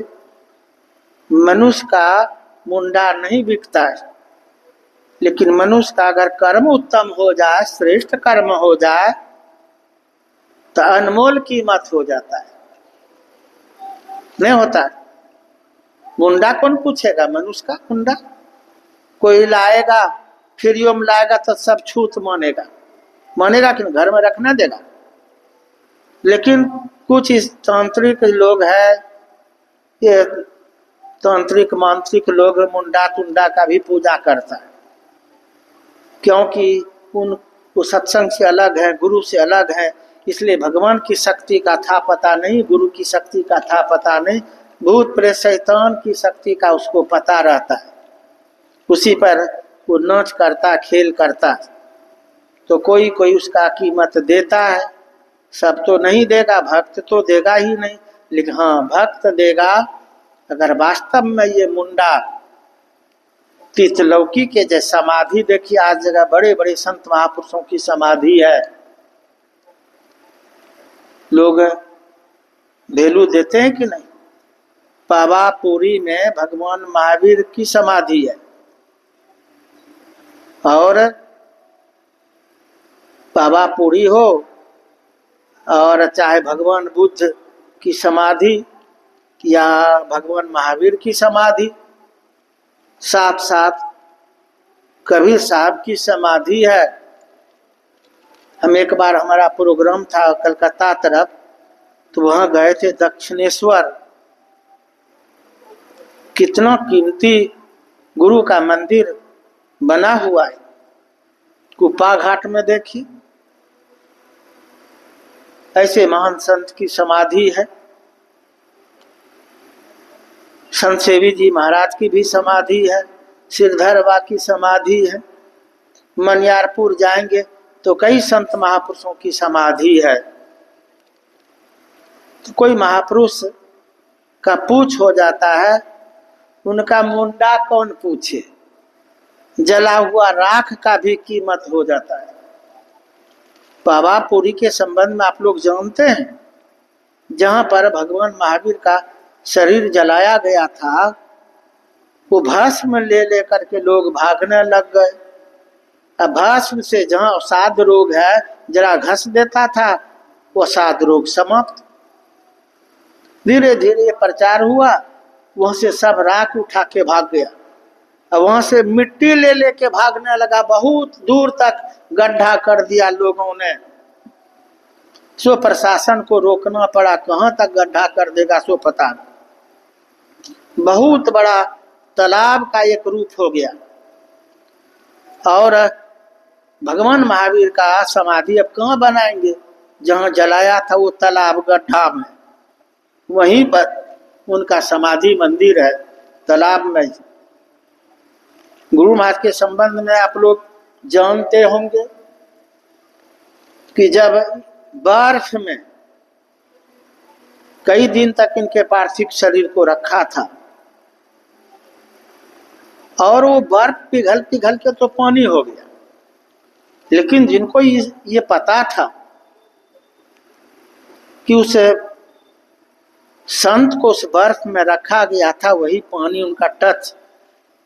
मनुष्य का मुंडा नहीं बिकता है, लेकिन मनुष्य का अगर कर्म उत्तम हो जाए, श्रेष्ठ कर्म हो जाए तो अनमोल कीमत हो जाता है। नहीं होता है? मुंडा कौन पूछेगा? मनुष्य का मुंडा कोई लाएगा, फ्रीओ में लाएगा तो सब छूत मानेगा, मानेगा कि घर में रखना देगा। लेकिन कुछ इस तांत्रिक लोग हैं, ये तांत्रिक मांत्रिक लोग मुंडा तुंडा का भी पूजा करता है, क्योंकि उनको सत्संग से अलग है, गुरु से अलग है, इसलिए भगवान की शक्ति का था पता नहीं, गुरु की शक्ति का था पता नहीं, भूत प्रेत शैतान की शक्ति का उसको पता रहता है, उसी पर वो नाच करता खेल करता। तो कोई कोई उसका कीमत देता है, सब तो नहीं देगा, भक्त तो देगा ही नहीं, लेकिन हाँ भक्त देगा अगर वास्तव में ये मुंडा तीतलौकी के जैसे समाधि देखिए, आज जगह बड़े बड़े संत महापुरुषों की समाधि है, लोग वैल्यू देते हैं कि नहीं। पावापुरी में भगवान महावीर की समाधि है, और पावापुरी हो और चाहे भगवान बुद्ध की समाधि या भगवान महावीर की समाधि, साथ साथ कबीर साहब की समाधि है। हम एक बार हमारा प्रोग्राम था कलकत्ता तरफ, तो वहां गए थे दक्षिणेश्वर, कितना कीमती गुरु का मंदिर बना हुआ है, कुप्पा घाट में देखिए, ऐसे महान संत की समाधि है। संत सेवी जी महाराज की भी समाधि है, सिरधर बा की समाधि है, मनियारपुर जाएंगे तो कई संत महापुरुषों की समाधि है। तो कोई महापुरुष का पूछ हो जाता है, उनका मुंडा कौन पूछे, जला हुआ राख का भी कीमत हो जाता है। पावापुरी के संबंध में आप लोग जानते हैं, जहां पर भगवान महावीर का शरीर जलाया गया था, वो भस्म ले लेकर के लोग भागने लग गए। अब भस्म से जहां अवसाद रोग है, जरा घस देता था, वो अवसाद रोग समाप्त। धीरे धीरे प्रचार हुआ, वहां से सब राख उठा के भाग गया, अब वहां से मिट्टी ले लेके भागने लगा, बहुत दूर तक गड्ढा कर दिया लोगों ने। सो प्रशासन को रोकना पड़ा, कहां तक गड्ढा कर देगा सो पता नहीं। बहुत बड़ा तालाब का एक रूप हो गया, और भगवान महावीर का समाधि अब कहाँ बनाएंगे, जहां जलाया था वो तालाब गड्ढा में, वहीं पर उनका समाधि मंदिर है, तालाब में। गुरु महाराज के संबंध में आप लोग जानते होंगे कि जब बर्फ में कई दिन तक इनके पार्थिव शरीर को रखा था, और वो बर्फ पिघल पिघल के तो पानी हो गया, लेकिन जिनको ये पता था कि उस संत को उस बर्फ में रखा गया था, वही पानी उनका टच,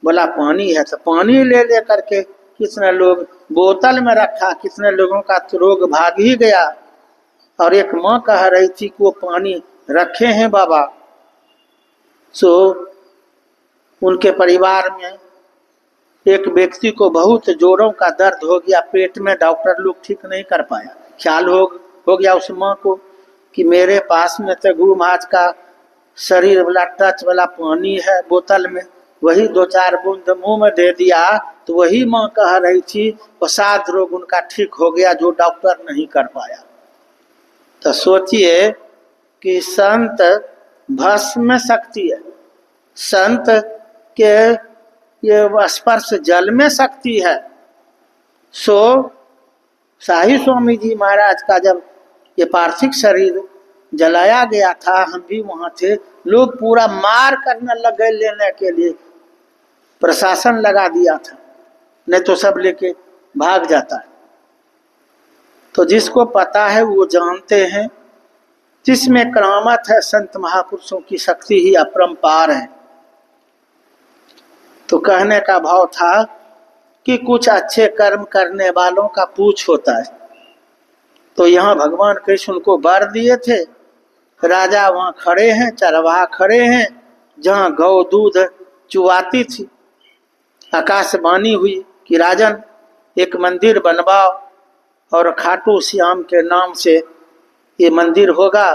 बोला पानी है तो पानी ले ले करके कितने लोग बोतल में रखा, कितने लोगों का तो रोग भाग ही गया। और एक माँ कह रही थी कि वो पानी रखे हैं बाबा। सो उनके परिवार में एक व्यक्ति को बहुत जोरों का दर्द हो गया पेट में, डॉक्टर लोग ठीक नहीं कर पाया। ख्याल हो गया उस माँ को कि मेरे पास में तो गुरु महाराज का शरीर वाला टच वाला पानी है बोतल में, वही 2-4 बूंद मुंह में दे दिया तो वही माँ कह रही थी प्रसाद रोग उनका ठीक हो गया जो डॉक्टर नहीं कर पाया। तो सोचिए कि संत भस्म में शक्ति है, संत के ये स्पर्श जल में शक्ति है। सो शाही स्वामी जी महाराज का जब ये पार्थिव शरीर जलाया गया था, हम भी वहां थे, लोग पूरा मार करने लगे लेने के लिए, प्रशासन लगा दिया था, नहीं तो सब लेके भाग जाता है। तो जिसको पता है वो जानते हैं, जिसमें करामत है संत महापुरुषों की शक्ति ही अपरंपार है। तो कहने का भाव था कि कुछ अच्छे कर्म करने वालों का पूछ होता है। तो यहाँ भगवान कृष्ण को वर दिए थे, राजा वहाँ खड़े हैं, चरवाहा खड़े हैं, जहाँ गौ दूध चुवाती थी, आकाशवाणी हुई कि राजन एक मंदिर बनवाओ और खाटू श्याम के नाम से ये मंदिर होगा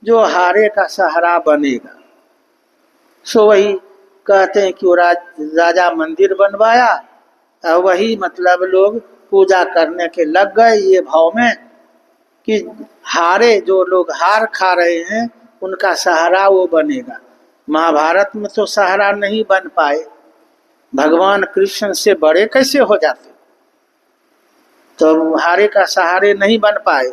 जो हारे का सहारा बनेगा। सो वही कहते हैं कि वो राजा मंदिर बनवाया और वही मतलब लोग पूजा करने के लग गए ये भाव में कि हारे जो लोग हार खा रहे हैं उनका सहारा वो बनेगा। महाभारत में तो सहारा नहीं बन पाए, भगवान कृष्ण से बड़े कैसे हो जाते, तो हारे का सहारे नहीं बन पाए।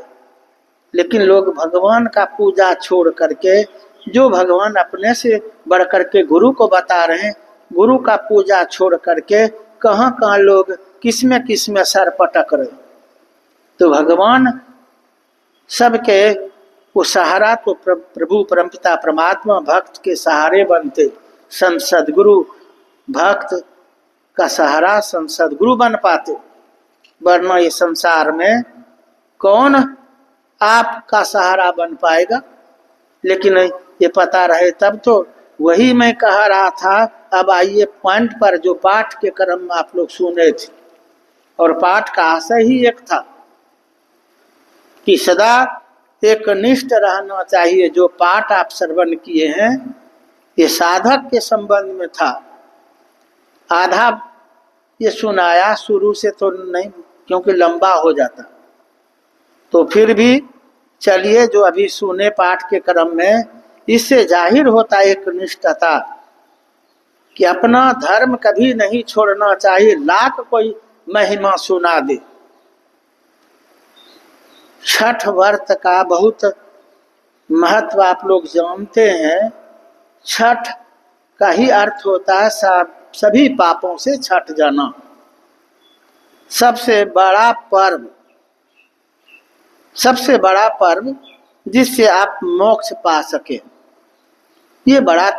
लेकिन लोग भगवान का पूजा छोड़ करके, जो भगवान अपने से बढ़ करके गुरु को बता रहे हैं, गुरु का पूजा छोड़ करके कहाँ कहाँ लोग किसमें सर पटक रहे। तो भगवान सबके वो सहारा तो प्रभु परमपिता परमात्मा भक्त के सहारे बनते, संत सदगुरु भक्त का सहारा संत सदगुरु बन पाते, वरना ये संसार में कौन आपका सहारा बन पाएगा। लेकिन ये पता रहे तब तो। वही मैं कह रहा था। अब आइए पॉइंट पर, जो पाठ के क्रम में आप लोग सुने थे, और पाठ का आशय ही एक था कि सदा एक निष्ठ रहना चाहिए। जो पाठ आप श्रवण किए हैं ये साधक के संबंध में था, आधा ये सुनाया, शुरू से तो नहीं क्योंकि लंबा हो जाता। तो फिर भी चलिए जो अभी सुने पाठ के क्रम में, इससे जाहिर होता एक निष्ठता कि अपना धर्म कभी नहीं छोड़ना चाहिए, लाख कोई महिमा सुना दे। छठ व्रत का बहुत महत्व आप लोग जानते हैं। छठ का ही अर्थ होता है सभी पापों से छठ जाना। सबसे बड़ा पर्व, सबसे बड़ा पर्व जिससे आप मोक्ष पा सके, ये बड़ा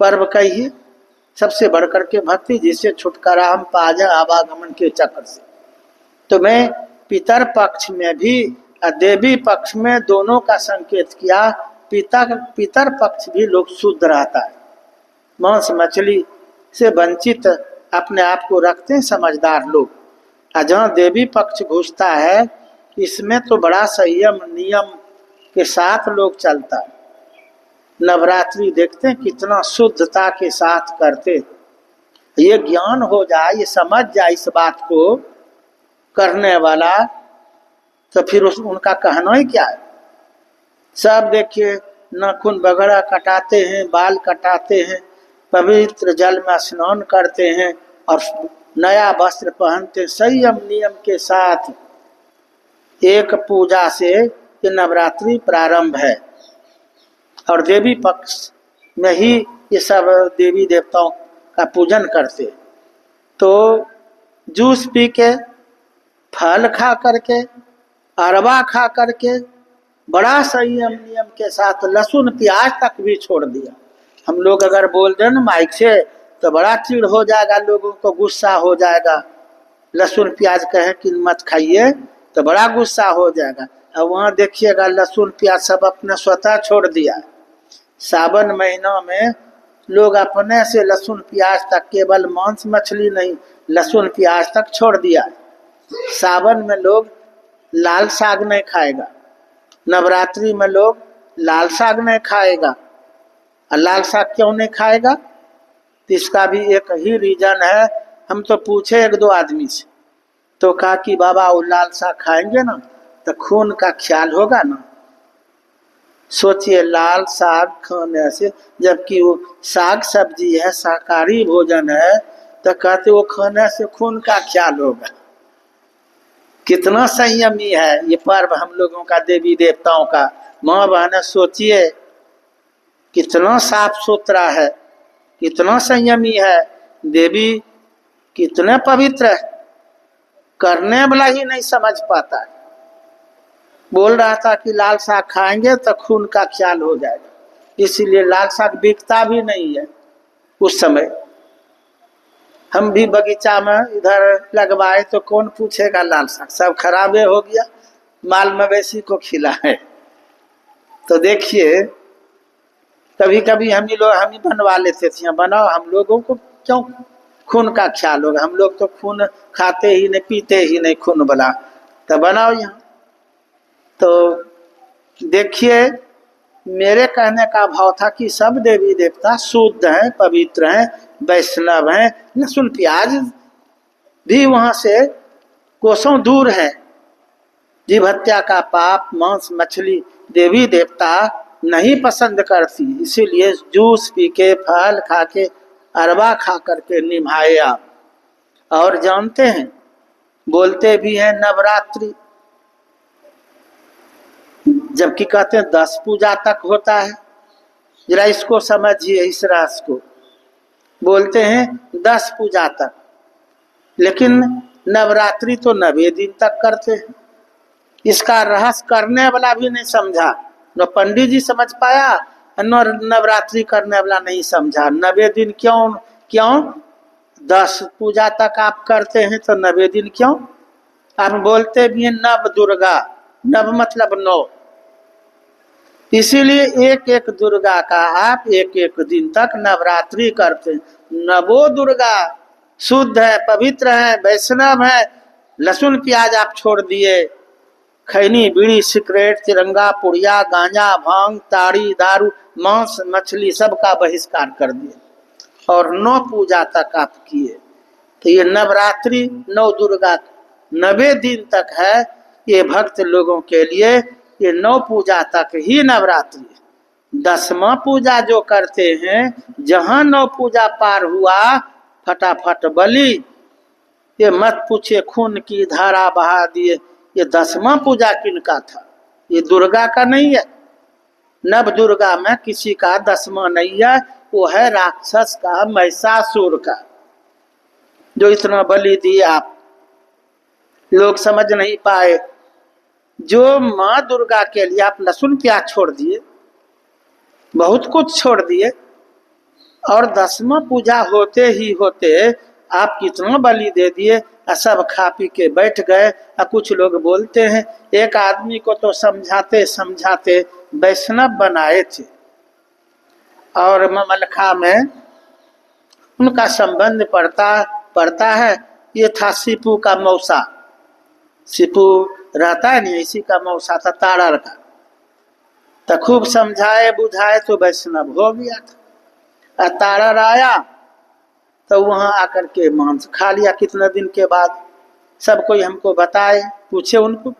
पर्व कहिए। सबसे बढ़कर के भक्ति जिससे छुटकारा हम पा जाए आवागमन के चक्र से। तो मैं पितर पक्ष में भी और देवी पक्ष में दोनों का संकेत किया। पितर पक्ष भी लोग शुद्ध रहता है, मांस मछली से वंचित अपने आप को रखते हैं समझदार लोग। और जहाँ देवी पक्ष घुसता है इसमें तो बड़ा संयम नियम के साथ लोग चलता है। नवरात्रि देखते हैं कितना शुद्धता के साथ करते। ये ज्ञान हो जाए, ये समझ जाए इस बात को करने वाला, तो फिर उनका कहना ही क्या है। सब देखिए नाखून वगैरह कटाते हैं, बाल कटाते हैं, पवित्र जल में स्नान करते हैं और नया वस्त्र पहनते, संयम नियम के साथ। एक पूजा से ये नवरात्रि प्रारंभ है और देवी पक्ष में ही ये सब देवी देवताओं का पूजन करते। तो जूस पी के, फल खा करके, अरवा खा करके बड़ा संयम नियम के साथ लहसुन प्याज तक भी छोड़ दिया। हम लोग अगर बोल दें ना माइक से तो बड़ा चिढ़ हो जाएगा, लोगों को गुस्सा हो जाएगा। लहसुन प्याज कहें कि मत खाइए तो बड़ा गुस्सा हो जाएगा। अब वहाँ देखिएगा लहसुन प्याज सब अपने स्वतः छोड़ दिया। सावन महीना में लोग अपने से लहसुन प्याज तक, केवल मांस मछली नहीं, लहसुन प्याज तक छोड़ दिया। सावन में लोग लाल साग नहीं खाएगा, नवरात्रि में लोग लाल साग नहीं खाएगा। और लाल साग क्यों नहीं खाएगा? तो इसका भी एक ही रीजन है। हम तो पूछे एक दो आदमी से, तो कहा कि बाबा वो लाल साग खाएंगे ना तो खून का ख्याल होगा ना। सोचिए, लाल साग खाने से, जबकि वो साग सब्जी है, शाकाहारी भोजन है, तो कहते वो खाने से खून का ख्याल होगा। कितना संयमी है ये पर्व हम लोगों का, देवी देवताओं का। माँ बहन सोचिए कितना साफ सुथरा है, कितना संयमी है। देवी कितने पवित्र है, करने वाला ही नहीं समझ पाता है। बोल रहा था कि लाल साग खाएंगे तो खून का ख्याल हो जाएगा, इसीलिए लाल साग बिकता भी नहीं है उस समय। हम भी बगीचा में इधर लगवाए तो कौन पूछेगा लाल साग, सब खराबे हो गया, माल मवेशी को खिलाए। तो देखिए, कभी कभी हम ही बनवा लेते थे, बनाओ, हम लोगों को क्यों खून का ख्याल होगा, हम लोग तो खून खाते ही नहीं, पीते ही नहीं खून वाला, तो बनाओ यहाँ। तो देखिए, मेरे कहने का भाव था कि सब देवी देवता शुद्ध हैं, पवित्र हैं, वैष्णव हैं। लहसुन प्याज भी वहां से कोसों दूर है। जीव हत्या का पाप, मांस मछली देवी देवता नहीं पसंद करती, इसीलिए जूस पी के, फल खा के, अरवा खा करके निभाए आप। और जानते हैं, बोलते भी हैं नवरात्रि, जबकि कहते हैं 10 पूजा तक होता है। जरा इसको समझिए, इस रास को। बोलते हैं 10 पूजा तक, लेकिन नवरात्रि तो 9 दिन तक करते हैं। इसका रहस्य करने वाला भी नहीं समझा, न पंडित जी समझ पाया, न नवरात्रि करने वाला नहीं समझा। 9 दिन क्यों? 10 पूजा तक आप करते हैं तो 9 दिन क्यों? आप बोलते भी हैं नव दुर्गा, नव मतलब 9, इसीलिए एक एक दुर्गा का आप एक एक दिन तक नवरात्रि करते हैं। नवो दुर्गा शुद्ध है, पवित्र है, वैष्णव है। लहसुन प्याज आप छोड़ दिए, खैनी बीड़ी सिगरेट तिरंगा पुड़िया गांजा भांग ताड़ी दारू मांस मछली सबका बहिष्कार कर दिए, और 9 पूजा तक आप किए। तो ये नवरात्रि 9 दुर्गा 9 दिन तक है। ये भक्त लोगों के लिए ये 9 पूजा तक ही नवरात्रि। 10वां पूजा जो करते हैं, जहां 9 पूजा पार हुआ फटाफट बलि। ये मत पूछे, खून की धारा बहा दिए। ये 10वां पूजा किनका था? ये दुर्गा का नहीं है। नव दुर्गा में किसी का 10वां नहीं है, वो है राक्षस का, महिषासुर का, जो इतना बलि दिए। आप लोग समझ नहीं पाए। जो माँ दुर्गा के लिए आप लहसुन प्याज छोड़ दिए, बहुत कुछ छोड़ दिए, और 10वां पूजा होते ही होते आप कितना बलि दे दिए, सब खा पी के बैठ गए। कुछ लोग बोलते हैं, एक आदमी को तो समझाते समझाते वैष्णव बनाए थे, और ममलखा में उनका संबंध पड़ता है। ये था सीपू का मौसा, सीपू रहता है नहीं, इसी का मौसा था ताड़र का। तो खूब समझाए बुझाए तो वैष्णव हो गया था। ताड़र आया तो वहां आकर के मांस खा लिया कितने दिन के बाद। सब कोई हमको बताए, पूछे उनको,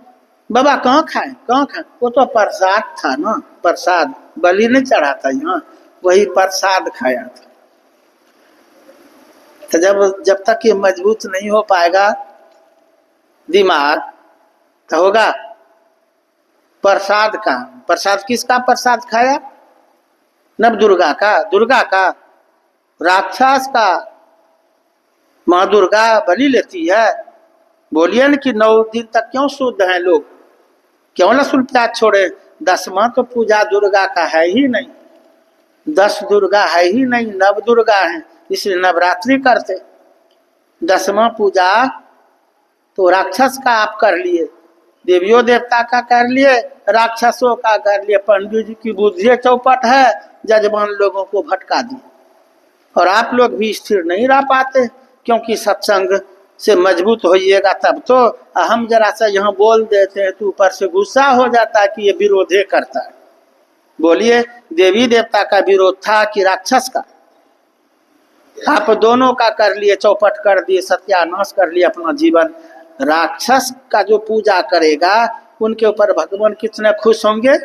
बाबा कहाँ खाए, कहाँ खाए? वो तो प्रसाद था ना, प्रसाद, बलि नहीं चढ़ा था यहाँ, वही प्रसाद खाया था। तो जब तक ये मजबूत नहीं हो पाएगा दिमाग, तो होगा प्रसाद का। प्रसाद किसका प्रसाद खाया? नव दुर्गा का, दुर्गा का, राक्षस का। माँ दुर्गा बलि लेती है। बोलिए न कि 9 दिन तक क्यों शुद्ध हैं लोग, क्यों लहसुन प्याज छोड़े? 10वां तो पूजा दुर्गा का है ही नहीं, 10 दुर्गा है ही नहीं, 9 दुर्गा है, इसलिए नवरात्रि करते। 10वां पूजा तो राक्षस का आप कर लिए, देवियों देवता का कर लिए, राक्षसों का कर लिए। पंडित जी की बुद्धि चौपट है, जजमान लोगों को भटका दिए और आप लोग भी स्थिर नहीं रह पाते, क्योंकि सत्संग से मजबूत होइएगा तब तो। हम जरा सा यहाँ बोल देते हैं तो ऊपर से गुस्सा हो जाता है कि ये विरोधे करता है। बोलिए, देवी देवता का विरोध था कि राक्षस का? आप दोनों का कर लिए, चौपट कर दिए, सत्यानाश कर लिए अपना जीवन। राक्षस का जो पूजा करेगा उनके ऊपर भगवान कितने खुश होंगे,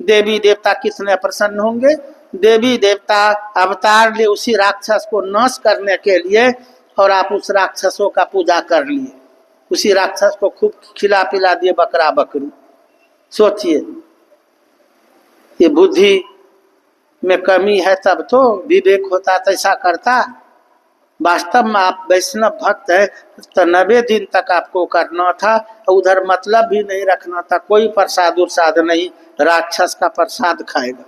देवी देवता कितने प्रसन्न होंगे। देवी देवता अवतार लिए उसी राक्षस को नाश करने के लिए, और आप उस राक्षसों का पूजा कर लिए, उसी राक्षस को खूब खिला पिला दिए बकरा बकरी। सोचिए, ये बुद्धि में कमी है, तब तो विवेक होता तो ऐसा करता। वास्तव में आप वैष्णव भक्त है तो 90 दिन तक आपको करना था, उधर मतलब भी नहीं रखना था, कोई प्रसाद उर्साद नहीं, राक्षस का प्रसाद खाएगा।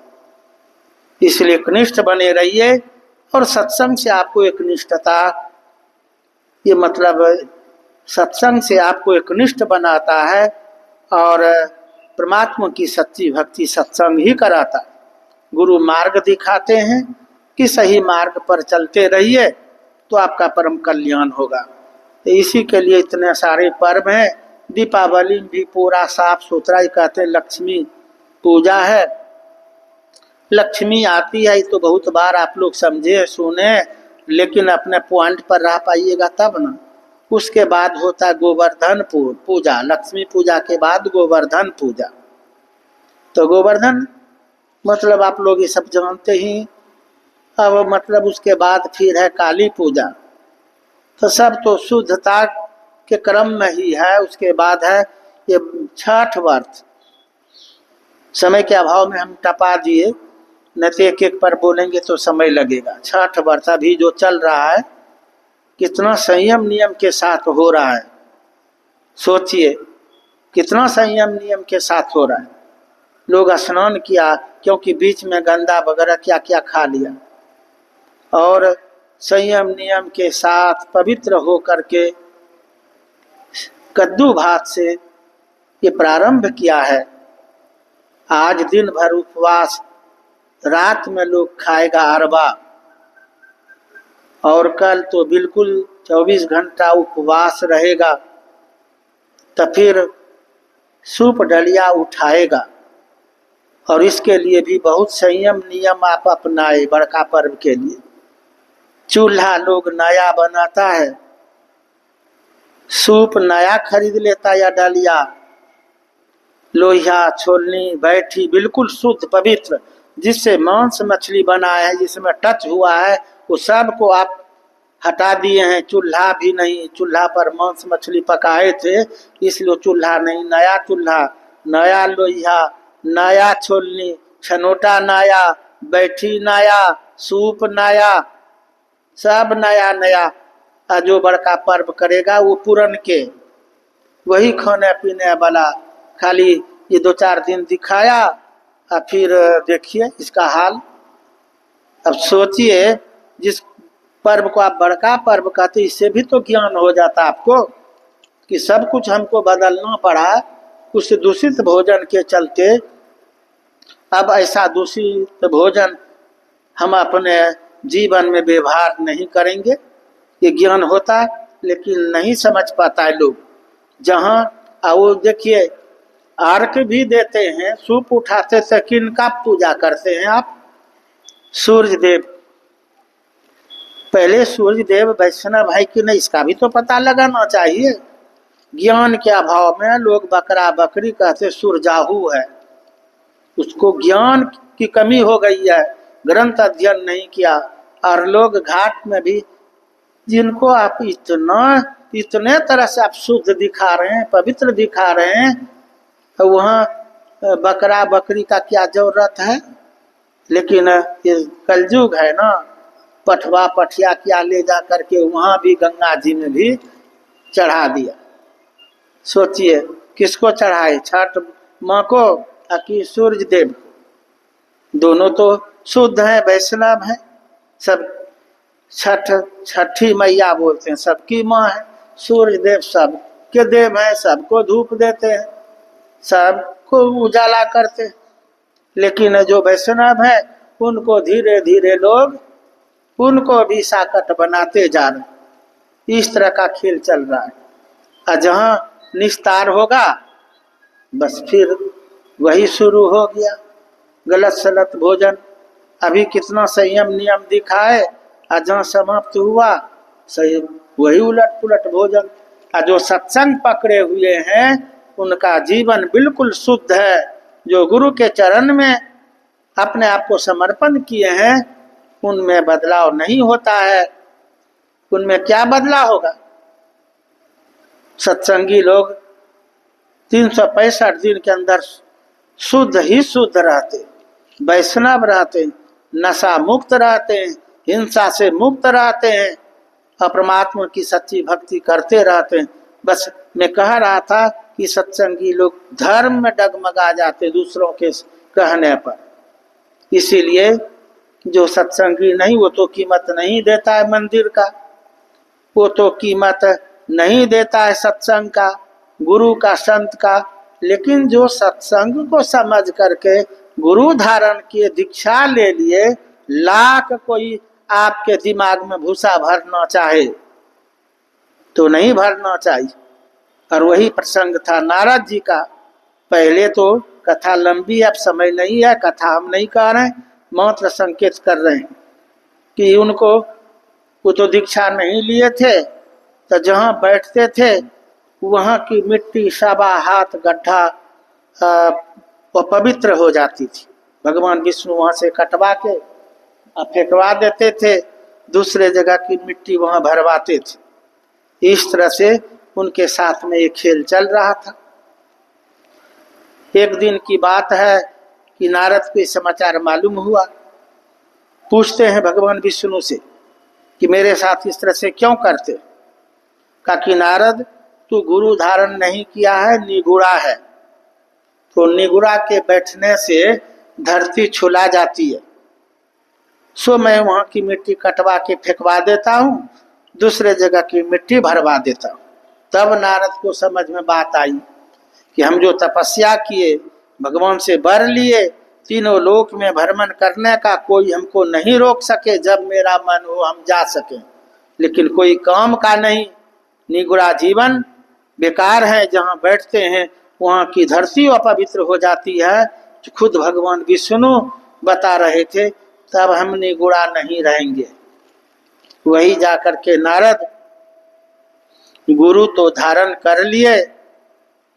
इसलिए एकनिष्ठ बने रहिए, और सत्संग से आपको एकनिष्ठता, ये मतलब सत्संग से आपको एकनिष्ठ बनाता है, और परमात्मा की सच्ची भक्ति सत्संग ही कराता है। गुरु मार्ग दिखाते हैं कि सही मार्ग पर चलते रहिए तो आपका परम कल्याण होगा। तो इसी के लिए इतने सारे पर्व हैं। दीपावली भी पूरा साफ सुथरा ही कहते हैं, लक्ष्मी पूजा है। लक्ष्मी आती है तो बहुत बार आप लोग समझे सुने, लेकिन अपने पॉइंट पर रह पाइएगा तब ना। उसके बाद होता है गोवर्धन पूजा, लक्ष्मी पूजा के बाद गोवर्धन पूजा। तो गोवर्धन मतलब आप लोग ये सब जानते ही। अब मतलब उसके बाद फिर है काली पूजा, तो सब तो शुद्धता के क्रम में ही है। उसके बाद है ये छठ व्रत। समय के अभाव में हम टपा दिए, न तो एक एक पर बोलेंगे तो समय लगेगा। छठ व्रत अभी जो चल रहा है, कितना संयम नियम के साथ हो रहा है। सोचिए कितना संयम नियम के साथ हो रहा है। लोग स्नान किया क्योंकि बीच में गंदा वगैरह क्या क्या खा लिया, और संयम नियम के साथ पवित्र हो करके कद्दू भात से ये प्रारंभ किया है। आज दिन भर उपवास, रात में लोग खाएगा अरबा, और कल तो बिल्कुल 24 घंटा उपवास रहेगा। तो फिर सूप डलिया उठाएगा, और इसके लिए भी बहुत संयम नियम आप अपनाए। बड़का पर्व के लिए चूल्हा लोग नया बनाता है, सूप नया खरीद लेता या डलिया, लोहिया छोलनी बैठी बिल्कुल शुद्ध पवित्र, जिससे मांस मछली बना है, जिसमें टच हुआ है, वो सब को आप हटा दिए हैं। चूल्हा भी नहीं, चूल्हा पर मांस मछली पकाए थे इसलिए चूल्हा नहीं, नया चूल्हा, नया लोहिया, नया छोलनी, छनोटा नया, बैठी नया, सूप नया, सब नया नया। जो बड़का पर्व करेगा वो पूरन के वही खाने पीने वाला, खाली ये 2-4 दिन दिखाया और फिर देखिए इसका हाल। अब सोचिए, जिस पर्व को आप बड़का पर्व कहते, इससे भी तो ज्ञान हो जाता आपको कि सब कुछ हमको बदलना पड़ा उस दूषित भोजन के चलते। अब ऐसा दूषित भोजन हम अपने जीवन में व्यवहार नहीं करेंगे। ये ज्ञान होता है लेकिन नहीं समझ पाता है लोग। जहाँ वो देखिए अर्घ भी देते हैं, सूप उठाते से किनका पूजा करते हैं आप? सूर्य देव। पहले सूर्य देव वैष्णव है कि नहीं इसका भी तो पता लगाना चाहिए। ज्ञान के अभाव में लोग बकरा बकरी कहते सूरजाहू है, उसको ज्ञान की कमी हो गई है, ग्रंथ अध्ययन नहीं किया। और लोग घाट में भी जिनको आप इतने तरह से आप शुद्ध दिखा रहे हैं, पवित्र दिखा रहे हैं, तो वहाँ बकरा बकरी का क्या जरूरत है? लेकिन ये कलयुग है ना, पठवा पठिया क्या ले जा करके वहाँ भी गंगा जी में भी चढ़ा दिया। सोचिए किसको चढ़ाए? छठ माँ को, कि सूर्य देव को। दोनों तो शुद्ध हैं, वैष्णव हैं, सब छठी मैया बोलते हैं, सबकी माँ है। सूर्य देव सबके देव हैं, सबको धूप देते हैं, सबको उजाला करते हैं। लेकिन जो वैष्णव है उनको धीरे धीरे लोग उनको भी साकट बनाते जा रहे। इस तरह का खेल चल रहा है। और जहाँ निस्तार होगा बस फिर वही शुरू हो गया, गलत सलत भोजन। अभी कितना संयम नियम दिखाए और जहाँ समाप्त हुआ सही वही उलट पुलट भोजन। और जो सत्संग पकड़े हुए हैं उनका जीवन बिल्कुल शुद्ध है। जो गुरु के चरण में अपने आप को समर्पण किए हैं उनमें बदलाव नहीं होता है। उनमें क्या बदलाव होगा? सत्संगी लोग 365 दिन के अंदर शुद्ध ही शुद्ध रहते, वैष्णव रहते, नशा मुक्त रहते हैं, हिंसा से मुक्त रहते हैं, परमात्मा की सच्ची भक्ति करते रहते हैं। बस मैं कह रहा था कि सत्संगी लोग धर्म में डगमगा जाते दूसरों के कहने पर। इसीलिए जो सत्संगी नहीं वो तो कीमत नहीं देता है मंदिर का, वो तो कीमत नहीं देता है सत्संग का, गुरु का, संत का। लेकिन जो सत्संग को समझ करके गुरु धारण किए, दीक्षा ले लिए, लाख कोई आपके दिमाग में भूसा भरना चाहे तो नहीं भरना चाहिए। और वही प्रसंग था नारद जी का। पहले तो कथा लंबी, अब समय नहीं है, कथा हम नहीं कह रहे, मात्र संकेत कर रहे हैं कि उनको वो तो दीक्षा नहीं लिए थे, तो जहाँ बैठते थे वहाँ की मिट्टी सवा हाथ गड्ढा वो पवित्र हो जाती थी। भगवान विष्णु वहाँ से कटवा के फेंकवा देते थे, दूसरे जगह की मिट्टी वहाँ भरवाते थे। इस तरह से उनके साथ में ये खेल चल रहा था। एक दिन की बात है कि नारद को समाचार मालूम हुआ। पूछते हैं भगवान विष्णु से कि मेरे साथ इस तरह से क्यों करते? कहा कि नारद तू गुरु धारण नहीं किया है, निगुड़ा है, तो निगुड़ा के बैठने से धरती छुला जाती है, सो मैं वहाँ की मिट्टी कटवा के फेंकवा देता हूँ, दूसरे जगह की मिट्टी भरवा देता हूँ। तब नारद को समझ में बात आई कि हम जो तपस्या किए, भगवान से वर लिए, तीनों लोक में भ्रमण करने का कोई हमको नहीं रोक सके, जब मेरा मन हो हम जा सके, लेकिन कोई काम का नहीं। निगुड़ा जीवन बेकार है, जहाँ बैठते हैं वहाँ की धरती अपवित्र हो जाती है। खुद भगवान विष्णु बता रहे थे, तब हम निगुड़ा नहीं रहेंगे। वही जाकर के नारद गुरु तो धारण कर लिए,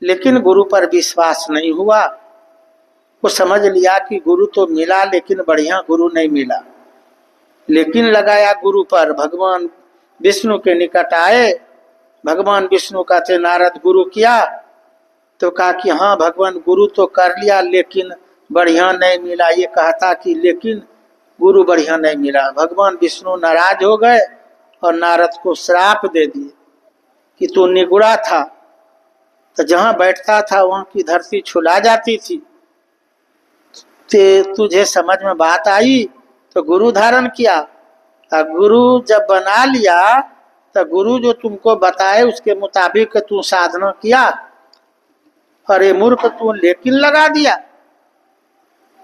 लेकिन गुरु पर विश्वास नहीं हुआ। वो समझ लिया कि गुरु तो मिला लेकिन बढ़िया गुरु नहीं मिला, लेकिन लगाया गुरु पर। भगवान विष्णु के निकट आए, भगवान विष्णु कहते नारद गुरु किया? तो कहा कि हाँ भगवान गुरु तो कर लिया लेकिन बढ़िया नहीं मिला। ये कहता कि लेकिन गुरु बढ़िया नहीं मिला। भगवान विष्णु नाराज हो गए और नारद को श्राप दे दिए कि तू निगुड़ा था, तो जहाँ बैठता था वहाँ की धरती छुला जाती थी, तुझे समझ में बात आई तो गुरु धारण किया। गुरु जब बना लिया तो गुरु जो तुमको बताए उसके मुताबिक तू साधना किया। अरे मूर्ख, तू लेकिन लगा दिया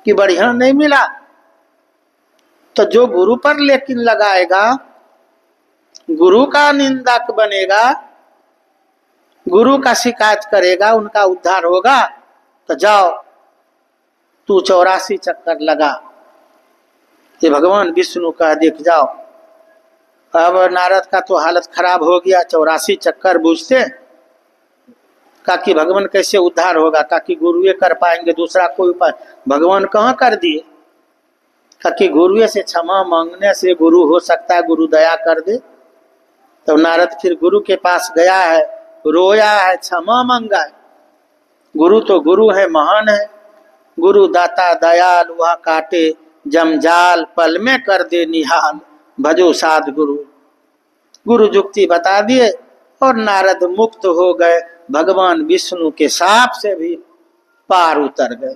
कि बढ़िया नहीं मिला। तो जो गुरु पर लेकिन लगाएगा, गुरु का निंदक बनेगा, गुरु का शिकायत करेगा, उनका उद्धार होगा। तो जाओ तू 84 चक्कर लगा। ये भगवान विष्णु का देख जाओ। अब नारद का तो हालत खराब हो गया, 84 चक्कर बूझते। का कि भगवान कैसे उद्धार होगा? का कि गुरुए कर पाएंगे, दूसरा कोई उपाय भगवान कहाँ कर दिए। का कि गुरुए से क्षमा मांगने से गुरु हो सकता है, गुरु दया कर दे। तो नारद फिर गुरु के पास गया है, रोया है, क्षमा मांगा है। गुरु तो गुरु है, महान है। गुरु दाता दयाल, वह काटे जमजाल, पल में कर दे निहाल, भजो साध गुरु। गुरु जुक्ति बता दिए और नारद मुक्त हो गए, भगवान विष्णु के शाप से भी पार उतर गए।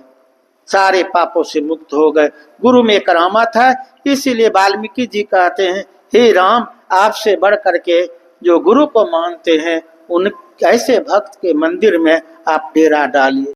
सारे पापों से मुक्त हो गए। गुरु में करामत है, इसीलिए वाल्मीकि जी कहते हैं, हे राम, आपसे बढ़ करके जो गुरु को मानते हैं उन ऐसे भक्त के मंदिर में आप डेरा डालिए।